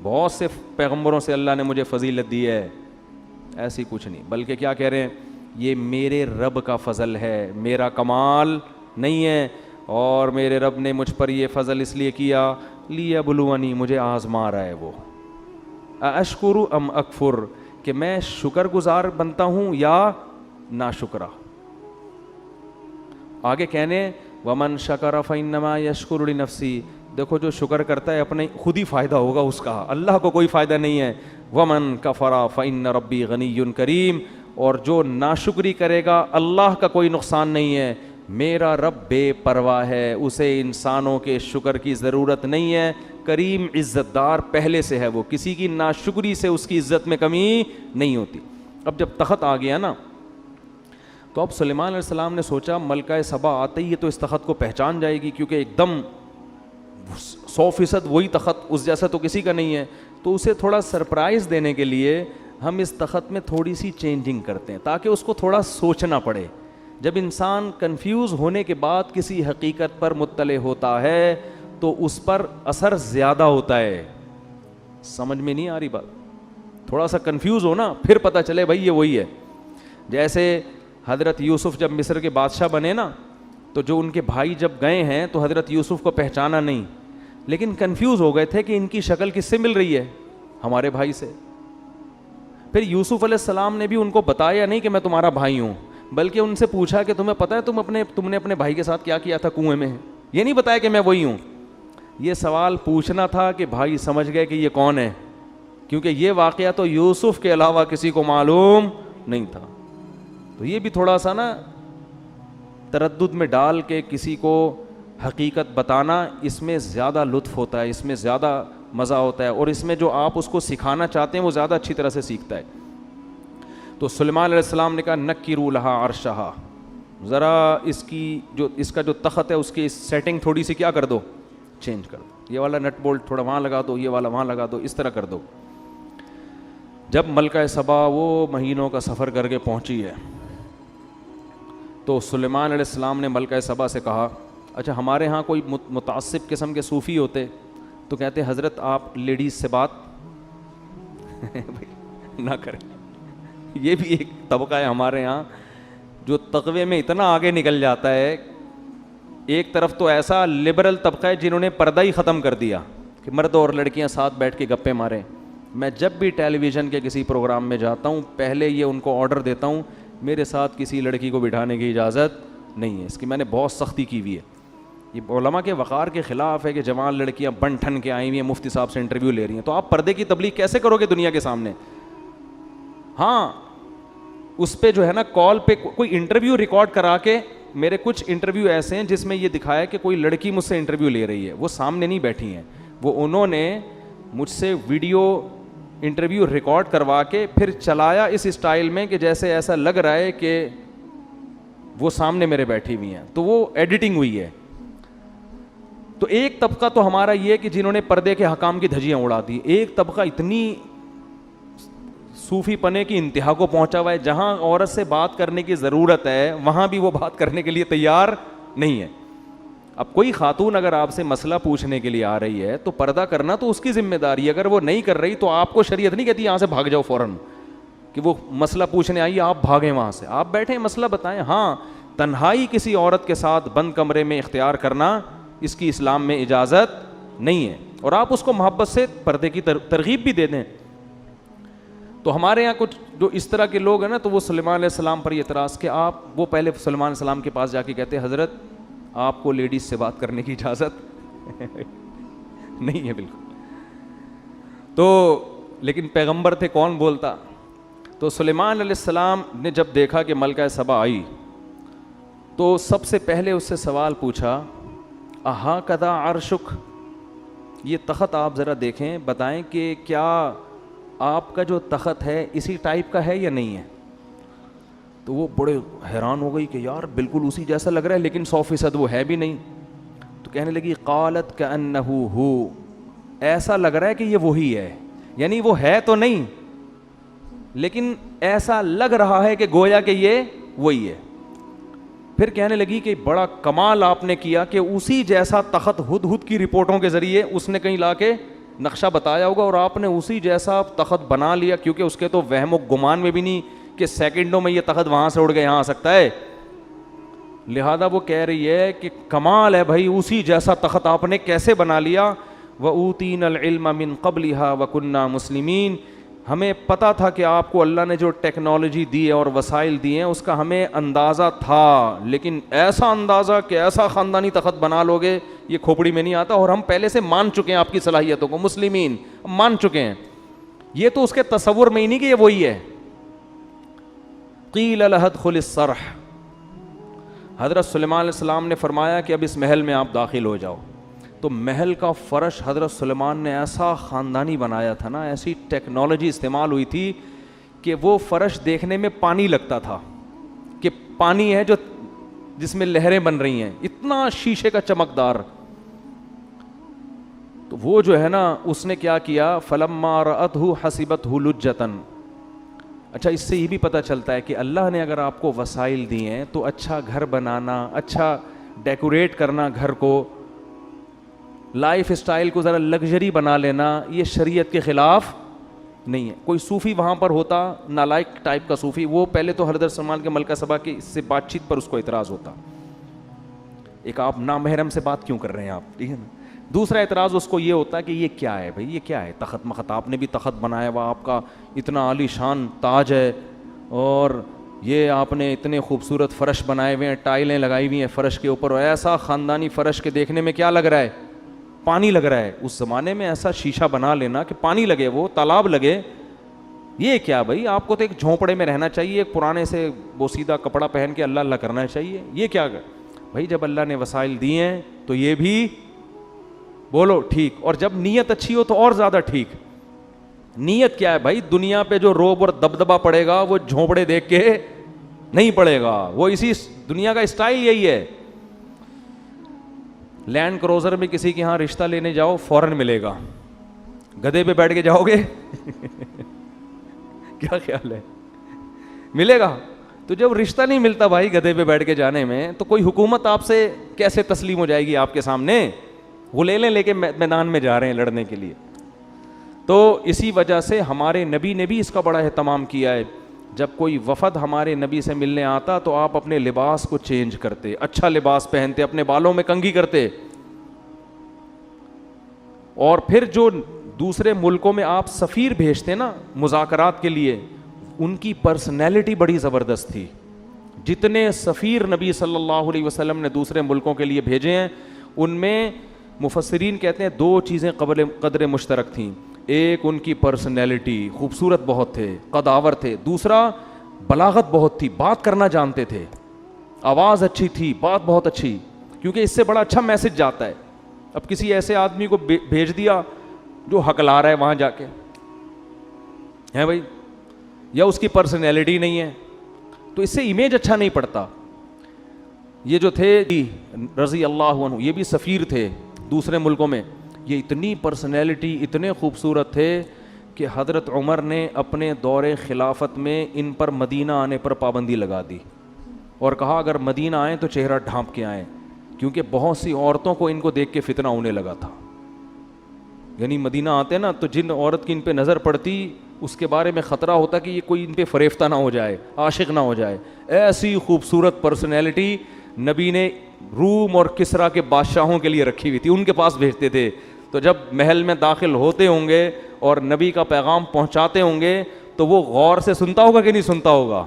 بہت سے پیغمبروں سے اللہ نے مجھے فضیلت دی ہے, ایسی کچھ نہیں. بلکہ کیا کہہ رہے ہیں؟ یہ میرے رب کا فضل ہے, میرا کمال نہیں ہے, اور میرے رب نے مجھ پر یہ فضل اس لیے کیا لیبلونی, مجھے آزما رہا ہے. وہ اشکر ام اکفر, کہ میں شکر گزار بنتا ہوں یا ناشکرا. آگے کہنے ومن شکر فإنما یشکر لنفسی، دیکھو جو شکر کرتا ہے اپنے خود ہی فائدہ ہوگا اس کا، اللہ کو کوئی فائدہ نہیں ہے. ومن کفر فإن ربی غنی کریم، اور جو ناشکری کرے گا اللہ کا کوئی نقصان نہیں ہے، میرا رب بے پرواہ ہے، اسے انسانوں کے شکر کی ضرورت نہیں ہے، کریم عزت دار پہلے سے ہے، وہ کسی کی ناشکری سے اس کی عزت میں کمی نہیں ہوتی. اب جب تخت آ گیا نا تو اب سلیمان علیہ السلام نے سوچا ملکہ سبا آتے ہی تو اس تخت کو پہچان جائے گی، کیونکہ ایک دم 100% وہی تخت، اس جیسا تو کسی کا نہیں ہے. تو اسے تھوڑا سرپرائز دینے کے لیے ہم اس تخت میں تھوڑی سی چینجنگ کرتے ہیں تاکہ اس کو تھوڑا سوچنا پڑے. جب انسان کنفیوز ہونے کے بعد کسی حقیقت پر مطلع ہوتا ہے تو اس پر اثر زیادہ ہوتا ہے. سمجھ میں نہیں آ رہی بات؟ تھوڑا سا کنفیوز ہو نا پھر پتہ چلے بھائی یہ وہی ہے. جیسے حضرت یوسف جب مصر کے بادشاہ بنے نا تو جو ان کے بھائی جب گئے ہیں تو حضرت یوسف کو پہچانا نہیں، لیکن کنفیوز ہو گئے تھے کہ ان کی شکل کس سے مل رہی ہے، ہمارے بھائی سے. پھر یوسف علیہ السلام نے بھی ان کو بتایا نہیں کہ میں تمہارا بھائی ہوں، بلکہ ان سے پوچھا کہ تمہیں پتہ ہے تم نے اپنے بھائی کے ساتھ کیا کیا تھا کنویں میں؟ یہ نہیں بتایا کہ میں وہی ہوں. یہ سوال پوچھنا تھا کہ بھائی سمجھ گئے کہ یہ کون ہے، کیونکہ یہ واقعہ تو یوسف کے علاوہ کسی کو معلوم نہیں تھا. تو یہ بھی تھوڑا سا نا تردد میں ڈال کے کسی کو حقیقت بتانا، اس میں زیادہ لطف ہوتا ہے، اس میں زیادہ مزہ ہوتا ہے، اور اس میں جو آپ اس کو سکھانا چاہتے ہیں وہ زیادہ اچھی طرح سے سیکھتا ہے. تو سلیمان علیہ السلام نے کہا نکروا لہا عرشہا، ذرا اس کا جو تخت ہے اس کی سیٹنگ تھوڑی سی کیا کر دو، چینج کر دو، یہ والا نٹ بولٹ تھوڑا وہاں لگا دو، یہ والا وہاں لگا دو، اس طرح کر دو. جب ملکہ سبا وہ مہینوں کا سفر کر کے پہنچی ہے تو سلیمان علیہ السلام نے ملکہ سبا سے کہا اچھا ہمارے ہاں کوئی متعصب قسم کے صوفی ہوتے تو کہتے حضرت آپ لیڈیز سے بات نہ کریں. یہ بھی ایک طبقہ ہے ہمارے ہاں جو تقوی میں اتنا آگے نکل جاتا ہے. ایک طرف تو ایسا لبرل طبقہ ہے جنہوں نے پردہ ہی ختم کر دیا کہ مرد اور لڑکیاں ساتھ بیٹھ کے گپے ماریں. میں جب بھی ٹیلی ویژن کے کسی پروگرام میں جاتا ہوں پہلے یہ ان کو آرڈر دیتا ہوں میرے ساتھ کسی لڑکی کو بٹھانے کی اجازت نہیں ہے. اس کی میں نے بہت سختی کی ہوئی ہے. یہ علماء کے وقار کے خلاف ہے کہ جوان لڑکیاں بن ٹھن کے آئی ہوئی ہیں مفتی صاحب سے انٹرویو لے رہی ہیں, تو آپ پردے کی تبلیغ کیسے کرو گے دنیا کے سامنے؟ ہاں اس پہ جو ہے نا کال پہ کوئی انٹرویو ریکارڈ کرا کے, میرے کچھ انٹرویو ایسے ہیں جس میں یہ دکھایا کہ کوئی لڑکی مجھ سے انٹرویو لے رہی ہے, وہ سامنے نہیں بیٹھی ہیں, وہ انہوں نے مجھ سے ویڈیو انٹرویو ریکارڈ کروا کے پھر چلایا اس اسٹائل میں کہ جیسے ایسا لگ رہا ہے کہ وہ سامنے میرے بیٹھی ہوئی ہیں, تو وہ ایڈیٹنگ ہوئی ہے. تو ایک طبقہ تو ہمارا یہ کہ جنہوں نے پردے کے حکام کی دھجیاں اڑا دی, ایک طبقہ اتنی صوفی پنے کی انتہا کو پہنچا ہوا ہے جہاں عورت سے بات کرنے کی ضرورت ہے وہاں بھی وہ بات کرنے کے لیے تیار نہیں ہے. اب کوئی خاتون اگر آپ سے مسئلہ پوچھنے کے لیے آ رہی ہے تو پردہ کرنا تو اس کی ذمہ داری ہے, اگر وہ نہیں کر رہی تو آپ کو شریعت نہیں کہتی یہاں سے بھاگ جاؤ فوراً کہ وہ مسئلہ پوچھنے آئی آپ بھاگیں وہاں سے, آپ بیٹھیں مسئلہ بتائیں. ہاں تنہائی کسی عورت کے ساتھ بند کمرے میں اختیار کرنا اس کی اسلام میں اجازت نہیں ہے, اور آپ اس کو محبت سے پردے کی ترغیب بھی دے دیں. تو ہمارے یہاں کچھ جو اس طرح کے لوگ ہیں نا, تو وہ سلیمان علیہ السلام پر یہ اعتراض کہ آپ, وہ پہلے سلیمان علیہ السلام کے پاس جا کے کہتے حضرت آپ کو لیڈیز سے بات کرنے کی اجازت نہیں ہے بالکل. تو لیکن پیغمبر تھے کون بولتا. تو سلیمان علیہ السلام نے جب دیکھا کہ ملکہ سبا آئی تو سب سے پہلے اس سے سوال پوچھا اہا کذا عرشک, یہ تخت آپ ذرا دیکھیں بتائیں کہ کیا آپ کا جو تخت ہے اسی ٹائپ کا ہے یا نہیں ہے. تو وہ بڑے حیران ہو گئی کہ یار بالکل اسی جیسا لگ رہا ہے لیکن 100% وہ ہے بھی نہیں. تو کہنے لگی قالت کأنہ ہو, ایسا لگ رہا ہے کہ یہ وہی ہے, یعنی وہ ہے تو نہیں لیکن ایسا لگ رہا ہے کہ گویا کہ یہ وہی ہے. پھر کہنے لگی کہ بڑا کمال آپ نے کیا کہ اسی جیسا تخت ہدہد کی رپورٹوں کے ذریعے اس نے کہیں لا کے نقشہ بتایا ہوگا اور آپ نے اسی جیسا تخت بنا لیا, کیونکہ اس کے تو وہم و گمان میں بھی نہیں کہ سیکنڈوں میں یہ تخت وہاں سے اڑ کے یہاں آ سکتا ہے. لہذا وہ کہہ رہی ہے کہ کمال ہے بھائی, اسی جیسا تخت آپ نے کیسے بنا لیا. وَأُوتِينَا الْعِلْمَ مِنْ قَبْلِهَا وَكُنَّا مُسْلِمِينَ, ہمیں پتہ تھا کہ آپ کو اللہ نے جو ٹیکنالوجی دی ہے اور وسائل دیے ہیں اس کا ہمیں اندازہ تھا, لیکن ایسا اندازہ کہ ایسا خاندانی تخت بنا لو گے یہ کھوپڑی میں نہیں آتا, اور ہم پہلے سے مان چکے ہیں آپ کی صلاحیتوں کو, مسلمین مان چکے ہیں. یہ تو اس کے تصور میں ہی نہیں کہ یہ وہی ہے. قیل لہ ادخل الصرح, حضرت سلیمان علیہ السلام نے فرمایا کہ اب اس محل میں آپ داخل ہو جاؤ. تو محل کا فرش حضرت سلیمان نے ایسا خاندانی بنایا تھا نا, ایسی ٹیکنالوجی استعمال ہوئی تھی کہ وہ فرش دیکھنے میں پانی لگتا تھا کہ پانی ہے جو جس میں لہریں بن رہی ہیں, اتنا شیشے کا چمکدار. تو وہ جو ہے نا اس نے کیا کیا, فلما رأتہ حسبتہ لجۃ. اچھا اس سے یہ بھی پتہ چلتا ہے کہ اللہ نے اگر آپ کو وسائل دیے ہیں تو اچھا گھر بنانا, اچھا ڈیکوریٹ کرنا گھر کو, لائف اسٹائل کو ذرا لگژری بنا لینا, یہ شریعت کے خلاف نہیں ہے. کوئی صوفی وہاں پر ہوتا, نالائق ٹائپ کا صوفی, وہ پہلے تو حضرت سلمان کے ملکہ سبا کی اس سے بات چیت پر اس کو اعتراض ہوتا, ایک آپ نامحرم سے بات کیوں کر رہے ہیں آپ, ٹھیک ہے نا. دوسرا اعتراض اس کو یہ ہوتا ہے کہ یہ کیا ہے بھائی, یہ کیا ہے تخت مخت, آپ نے بھی تخت بنایا ہوا, آپ کا اتنا عالی شان تاج ہے, اور یہ آپ نے اتنے خوبصورت فرش بنائے ہوئے ہیں, ٹائلیں لگائی ہوئی ہیں فرش کے اوپر, اور ایسا خاندانی فرش کے دیکھنے میں کیا لگ رہا ہے, پانی لگ رہا ہے. اس زمانے میں ایسا شیشہ بنا لینا کہ پانی لگے, وہ تالاب لگے, یہ کیا بھائی, آپ کو تو ایک جھونپڑے میں رہنا چاہیے, ایک پرانے سے بوسیدہ کپڑا پہن کے اللہ اللہ کرنا چاہیے, یہ کیا بھائی. جب اللہ نے وسائل دیے ہیں تو یہ بھی بولو ٹھیک, اور جب نیت اچھی ہو تو اور زیادہ ٹھیک. نیت کیا ہے بھائی, دنیا پہ جو روب اور دبدبا پڑے گا وہ جھونپڑے دیکھ کے نہیں پڑے گا, وہ اسی دنیا کا اسٹائل یہی ہے. لینڈ کروزر میں کسی کے یہاں رشتہ لینے جاؤ فوراً ملے گا, گدھے پہ بیٹھ کے جاؤ گے کیا خیال ہے, ملے گا؟ تو جب رشتہ نہیں ملتا بھائی گدھے پہ بیٹھ کے جانے میں, تو کوئی حکومت آپ سے کیسے تسلیم ہو جائے گی آپ کے سامنے؟ وہ لے کے میدان میں جا رہے ہیں لڑنے کے لیے. تو اسی وجہ سے ہمارے نبی نے بھی اس کا بڑا اہتمام کیا ہے. جب کوئی وفد ہمارے نبی سے ملنے آتا تو آپ اپنے لباس کو چینج کرتے, اچھا لباس پہنتے, اپنے بالوں میں کنگھی کرتے, اور پھر جو دوسرے ملکوں میں آپ سفیر بھیجتے نا مذاکرات کے لیے, ان کی پرسنالٹی بڑی زبردست تھی. جتنے سفیر نبی صلی اللہ علیہ وسلم نے دوسرے ملکوں کے لیے بھیجے ہیں, ان میں مفسرین کہتے ہیں دو چیزیں قدر مشترک تھیں. ایک ان کی پرسنالٹی, خوبصورت بہت تھے, قداور تھے. دوسرا بلاغت بہت تھی, بات کرنا جانتے تھے, آواز اچھی تھی, بات بہت اچھی, کیونکہ اس سے بڑا اچھا میسج جاتا ہے. اب کسی ایسے آدمی کو بھیج دیا جو ہکلا رہا ہے وہاں جا کے, ہے بھائی, یا اس کی پرسنالٹی نہیں ہے, تو اس سے امیج اچھا نہیں پڑتا. یہ جو تھے رضی اللہ عنہ, یہ بھی سفیر تھے دوسرے ملکوں میں, یہ اتنی پرسنالٹی, اتنے خوبصورت تھے کہ حضرت عمر نے اپنے دور خلافت میں ان پر مدینہ آنے پر پابندی لگا دی, اور کہا اگر مدینہ آئیں تو چہرہ ڈھانپ کے آئیں, کیونکہ بہت سی عورتوں کو ان کو دیکھ کے فتنہ ہونے لگا تھا. یعنی مدینہ آتے نا تو جن عورت کی ان پہ نظر پڑتی اس کے بارے میں خطرہ ہوتا کہ یہ کوئی ان پہ فریفتہ نہ ہو جائے, عاشق نہ ہو جائے. ایسی خوبصورت پرسنالٹی نبی نے روم اور کسرا کے بادشاہوں کے لیے رکھی ہوئی تھی, ان کے پاس بھیجتے تھے. تو جب محل میں داخل ہوتے ہوں گے اور نبی کا پیغام پہنچاتے ہوں گے تو وہ غور سے سنتا ہوگا کہ نہیں سنتا ہوگا.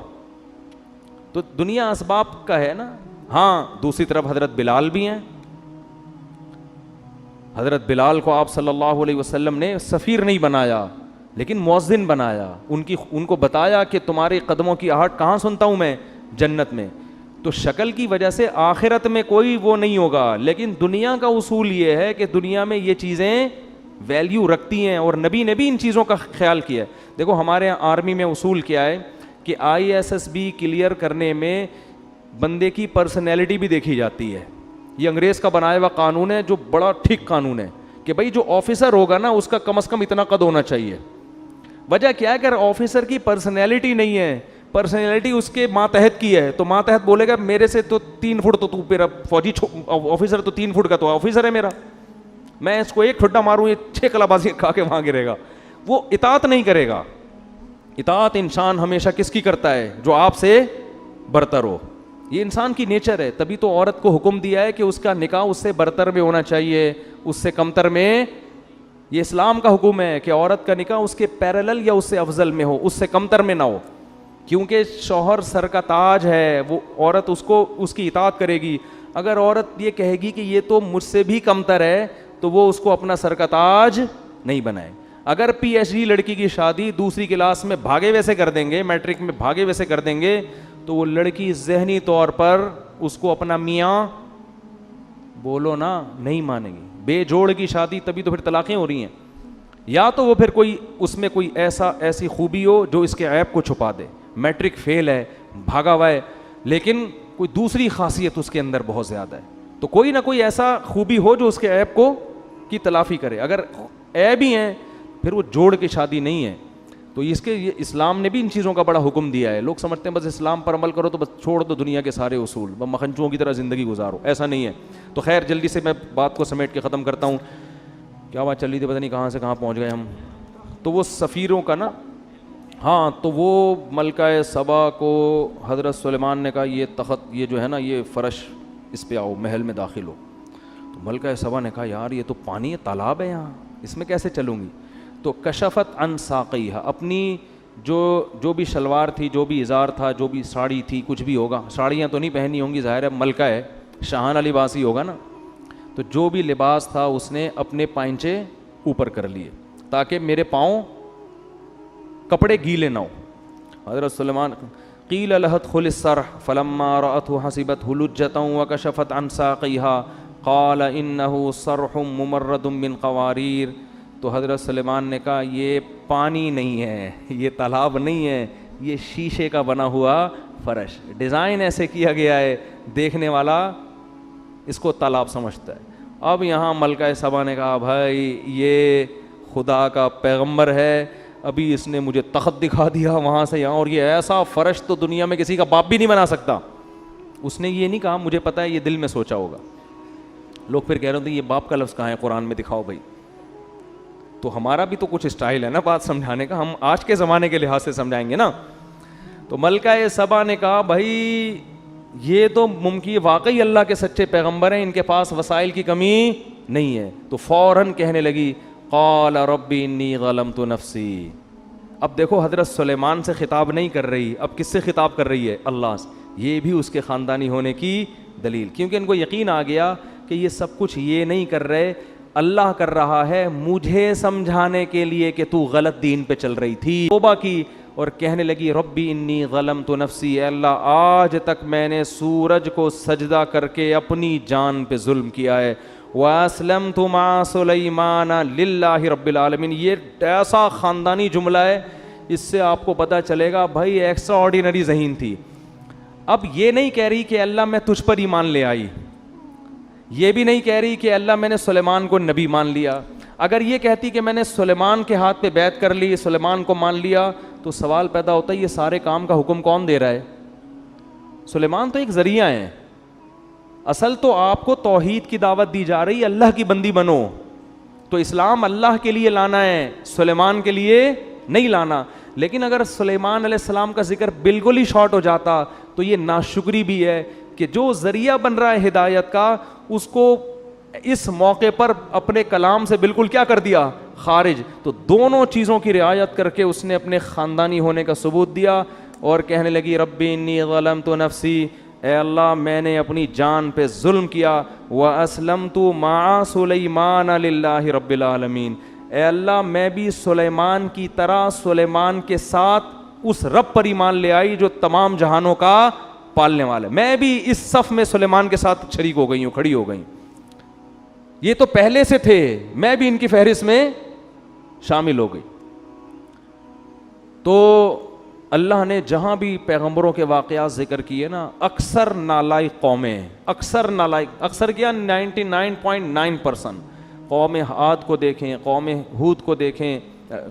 تو دنیا اسباب کا ہے نا. ہاں دوسری طرف حضرت بلال بھی ہیں. حضرت بلال کو آپ صلی اللہ علیہ وسلم نے سفیر نہیں بنایا لیکن مؤذن بنایا, ان کو بتایا کہ تمہارے قدموں کی آہٹ کہاں سنتا ہوں میں, جنت میں. تو شکل کی وجہ سے آخرت میں کوئی وہ نہیں ہوگا, لیکن دنیا کا اصول یہ ہے کہ دنیا میں یہ چیزیں ویلیو رکھتی ہیں, اور نبی نے بھی ان چیزوں کا خیال کیا ہے. دیکھو ہمارے یہاں آرمی میں اصول کیا ہے کہ ISSB کلیئر کرنے میں بندے کی پرسنالٹی بھی دیکھی جاتی ہے. یہ انگریز کا بنایا ہوا قانون ہے جو بڑا ٹھیک قانون ہے کہ بھائی جو آفیسر ہوگا نا اس کا کم از کم اتنا قد ہونا چاہیے. وجہ کیا ہے کہ اگر آفیسر کی پرسنالٹی نہیں ہے, پرسنالٹی اس کے ماتحت کی ہے, تو ماتحت بولے گا میرے سے تو 3 فٹ تو میرا فوجی آفیسر تو 3 فٹ کا تو آفیسر ہے میرا, میں اس کو 1 ٹھڈا ماروں یہ 6 کلابازی کھا کے وہاں گرے گا. وہ اطاعت نہیں کرے گا. اطاعت انسان ہمیشہ کس کی کرتا ہے, جو آپ سے برتر ہو. یہ انسان کی نیچر ہے. تبھی تو عورت کو حکم دیا ہے کہ اس کا نکاح اس سے برتر میں ہونا چاہیے, اس سے کمتر میں یہ اسلام کا حکم ہے کہ عورت کا نکاح اس کے پیرالل یا اس سے افضل میں ہو, اس سے کمتر میں نہ ہو, کیونکہ شوہر سر کا تاج ہے, وہ عورت اس کی اطاعت کرے گی. اگر عورت یہ کہے گی کہ یہ تو مجھ سے بھی کمتر ہے, تو وہ اس کو اپنا سر کا تاج نہیں بنائے. اگر پی ایچ ڈی لڑکی کی شادی دوسری کلاس میں بھاگے ویسے کر دیں گے, میٹرک میں بھاگے ویسے کر دیں گے, تو وہ لڑکی ذہنی طور پر اس کو اپنا میاں بولو نا نہیں مانے گی. بے جوڑ کی شادی, تبھی تو پھر طلاقیں ہو رہی ہیں. یا تو وہ پھر کوئی اس میں کوئی ایسی خوبی ہو جو اس کے عیب کو چھپا دے, میٹرک فیل ہے, بھاگا ہوا ہے, لیکن کوئی دوسری خاصیت اس کے اندر بہت زیادہ ہے, تو کوئی نہ کوئی ایسا خوبی ہو جو اس کے عیب کو کی تلافی کرے. اگر عیب ہی ہیں پھر وہ جوڑ کی شادی نہیں ہے. تو اس کے یہ اسلام نے بھی ان چیزوں کا بڑا حکم دیا ہے. لوگ سمجھتے ہیں بس اسلام پر عمل کرو تو بس چھوڑ دو دنیا کے سارے اصول, بس مکھنچوؤں کی طرح زندگی گزارو, ایسا نہیں ہے. تو خیر جلدی سے میں بات کو سمیٹ کے ختم کرتا ہوں. کیا بات چل رہی تھی, پتہ نہیں کہاں سے کہاں پہنچ گئے ہم. تو وہ سفیروں کا نا, ہاں, تو وہ ملکہ سبا کو حضرت سلیمان نے کہا یہ تخت, یہ جو ہے نا یہ فرش, اس پہ آؤ, محل میں داخل ہو. تو ملکہ سبا نے کہا یار یہ تو پانی ہے, تالاب ہے یہاں, اس میں کیسے چلوں گی. تو کشفت عن ساقیہا, اپنی جو بھی شلوار تھی, جو بھی ازار تھا, جو بھی ساڑی تھی, کچھ بھی ہوگا, ساڑیاں تو نہیں پہنی ہوں گی, ظاہر ہے ملکہ ہے, شاہانہ لباس ہی ہوگا نا. تو جو بھی لباس تھا اس نے اپنے پائنچے اوپر کر لیے تاکہ میرے پاؤں کپڑے گیلے نہ ہو. حضرت سلیمان قیل لها ادخل الصرح فلما رأته حسبته لجة وكشفت عن ساقيها قال انه صرح ممرد من قوارير. تو حضرت سلیمان نے کہا یہ پانی نہیں ہے, یہ تالاب نہیں ہے, یہ شیشے کا بنا ہوا فرش, ڈیزائن ایسے کیا گیا ہے دیکھنے والا اس کو تالاب سمجھتا ہے. اب یہاں ملکہ سبا نے کہا بھائی یہ خدا کا پیغمبر ہے, ابھی اس نے مجھے تخت دکھا دیا وہاں سے یہاں, اور یہ ایسا فرش تو دنیا میں کسی کا باپ بھی نہیں بنا سکتا. اس نے یہ نہیں کہا مجھے پتا ہے, یہ دل میں سوچا ہوگا. لوگ پھر کہہ رہے ہوتے یہ باپ کا لفظ کہاں ہے قرآن میں, دکھاؤ بھائی. تو ہمارا بھی تو کچھ اسٹائل ہے نا بات سمجھانے کا, ہم آج کے زمانے کے لحاظ سے سمجھائیں گے نا. تو ملکہ سبا نے کہا بھائی یہ تو ممکن واقعی اللہ کے سچے پیغمبر ہیں, ان کے پاس وسائل کی کمی نہیں ہے. تو فوراً کہنے لگی قال ربی انی ظلمت نفسی. اب دیکھو حضرت سلیمان سے خطاب نہیں کر رہی, اب کس سے خطاب کر رہی ہے, اللہ سے. یہ بھی اس کے خاندانی ہونے کی دلیل, کیونکہ ان کو یقین آ گیا کہ یہ سب کچھ یہ نہیں کر رہے, اللہ کر رہا ہے مجھے سمجھانے کے لیے کہ تو غلط دین پہ چل رہی تھی. توبہ کی اور کہنے لگی ربی انی ظلمت نفسی, اے اللہ آج تک میں نے سورج کو سجدہ کر کے اپنی جان پہ ظلم کیا ہے. واسلمت مع سلیمان للہ رب العالمین. یہ ایسا خاندانی جملہ ہے, اس سے آپ کو پتہ چلے گا بھائی ایکسٹرا آرڈینری ذہین تھی. اب یہ نہیں کہہ رہی کہ اللہ میں تجھ پر ایمان لے آئی, یہ بھی نہیں کہہ رہی کہ اللہ میں نے سلیمان کو نبی مان لیا. اگر یہ کہتی کہ میں نے سلیمان کے ہاتھ پہ بیعت کر لی, سلیمان کو مان لیا, تو سوال پیدا ہوتا ہے یہ سارے کام کا حکم کون دے رہا ہے؟ سلیمان تو ایک ذریعہ ہیں. اصل تو آپ کو توحید کی دعوت دی جا رہی ہے, اللہ کی بندی بنو. تو اسلام اللہ کے لیے لانا ہے, سلیمان کے لیے نہیں لانا. لیکن اگر سلیمان علیہ السلام کا ذکر بالکل ہی شارٹ ہو جاتا تو یہ ناشکری بھی ہے کہ جو ذریعہ بن رہا ہے ہدایت کا, اس کو اس موقع پر اپنے کلام سے بالکل کیا کر دیا, خارج. تو دونوں چیزوں کی رعایت کر کے اس نے اپنے خاندانی ہونے کا ثبوت دیا اور کہنے لگی ربی انی ظلمت نفسی, اے اللہ میں نے اپنی جان پہ ظلم کیا. واسلمت مع سلیمان للہ رب العالمین, اے اللہ میں بھی سلیمان کی طرح سلیمان کے ساتھ اس رب پر ایمان لے آئی جو تمام جہانوں کا پالنے والا ہے. میں بھی اس صف میں سلیمان کے ساتھ شریک ہو گئی ہوں, کھڑی ہو گئی. یہ تو پہلے سے تھے, میں بھی ان کی فہرست میں شامل ہو گئی. تو اللہ نے جہاں بھی پیغمبروں کے واقعات ذکر کیے نا, اکثر نالائق قومیں, اکثر کیا 99.9%. قوم عاد کو دیکھیں, قوم ہود کو دیکھیں,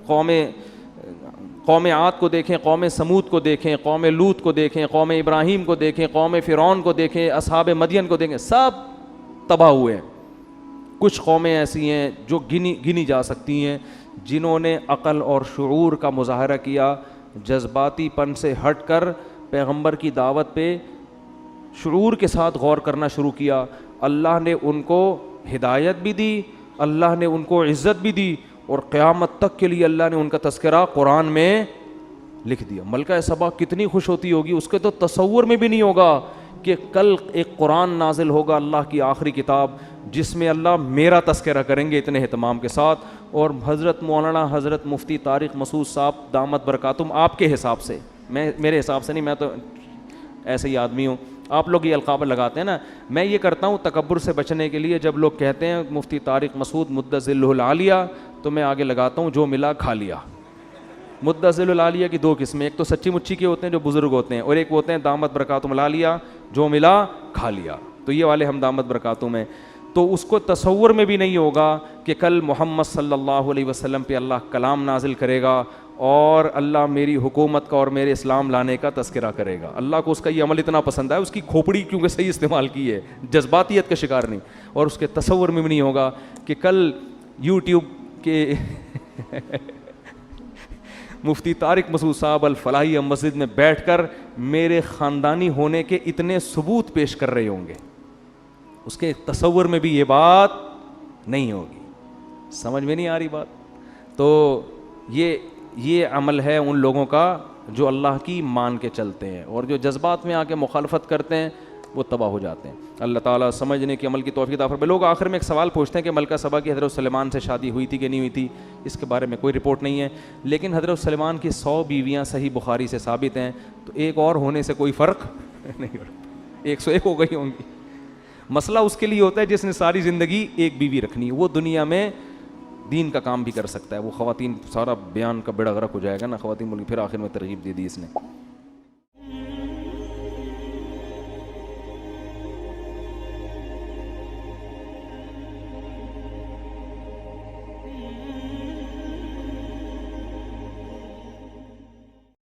قوم عاد کو دیکھیں, قوم سمود کو دیکھیں, قوم لوط کو دیکھیں, قوم ابراہیم کو دیکھیں, قوم فرعون کو دیکھیں, اصحاب مدین کو دیکھیں, سب تباہ ہوئے. کچھ قومیں ایسی ہیں جو گنی جا سکتی ہیں جنہوں نے عقل اور شعور کا مظاہرہ کیا, جذباتی پن سے ہٹ کر پیغمبر کی دعوت پہ شعور کے ساتھ غور کرنا شروع کیا. اللہ نے ان کو ہدایت بھی دی اللہ نے ان کو عزت بھی دی اور قیامت تک کے لیے اللہ نے ان کا تذکرہ قرآن میں لکھ دیا. ملکہ سبا کتنی خوش ہوتی ہوگی, اس کے تو تصور میں بھی نہیں ہوگا کہ کل ایک قرآن نازل ہوگا, اللہ کی آخری کتاب, جس میں اللہ میرا تذکرہ کریں گے اتنے اہتمام کے ساتھ. اور حضرت مولانا حضرت مفتی طارق مسعود صاحب دامت برکاتہم, آپ کے حساب سے, میرے حساب سے نہیں, میں تو ایسے ہی آدمی ہوں, آپ لوگ یہ القاب لگاتے ہیں نا, میں یہ کرتا ہوں تکبر سے بچنے کے لیے, جب لوگ کہتے ہیں مفتی طارق مسعود مدظلہ العالیہ, تو میں آگے لگاتا ہوں جو ملا کھا لیا. مدظل العالیہ کی دو قسمیں, ایک تو سچی مچی کے ہوتے ہیں جو بزرگ ہوتے ہیں, اور ایک ہوتے ہیں دامت برکاتہم العالیہ جو ملا کھا لیا. تو یہ والے ہم دامت برکاتہم ہیں. تو اس کو تصور میں بھی نہیں ہوگا کہ کل محمد صلی اللہ علیہ وسلم پہ اللہ کلام نازل کرے گا اور اللہ میری حکومت کا اور میرے اسلام لانے کا تذکرہ کرے گا. اللہ کو اس کا یہ عمل اتنا پسند ہے, اس کی کھوپڑی کیونکہ صحیح استعمال کی ہے, جذباتیت کا شکار نہیں. اور اس کے تصور میں بھی نہیں ہوگا کہ کل یوٹیوب کے مفتی طارق مسعود صاحب الفلاحیہ مسجد میں بیٹھ کر میرے خاندانی ہونے کے اتنے ثبوت پیش کر رہے ہوں گے. اس کے تصور میں بھی یہ بات نہیں ہوگی. سمجھ میں نہیں آ رہی بات؟ تو یہ عمل ہے ان لوگوں کا جو اللہ کی مان کے چلتے ہیں, اور جو جذبات میں آ کے مخالفت کرتے ہیں وہ تباہ ہو جاتے ہیں. اللہ تعالیٰ سمجھنے کی عمل کی توفیق عطا فرمائے. لوگ آخر میں ایک سوال پوچھتے ہیں کہ ملکہ سبا کی حضرت سلیمان سے شادی ہوئی تھی کہ نہیں ہوئی تھی. اس کے بارے میں کوئی رپورٹ نہیں ہے, لیکن حضرت سلیمان کی 100 بیویاں صحیح بخاری سے ثابت ہیں, تو ایک اور ہونے سے کوئی فرق نہیں پڑتا, 101 ہو گئی ہوں گی. مسئلہ اس کے لیے ہوتا ہے جس نے ساری زندگی ایک بیوی رکھنی, وہ دنیا میں دین کا کام بھی کر سکتا ہے. وہ خواتین سارا بیان کا بیڑا غرق ہو جائے گا نا, خواتین بول کے پھر آخر میں ترغیب دے دی اس نے.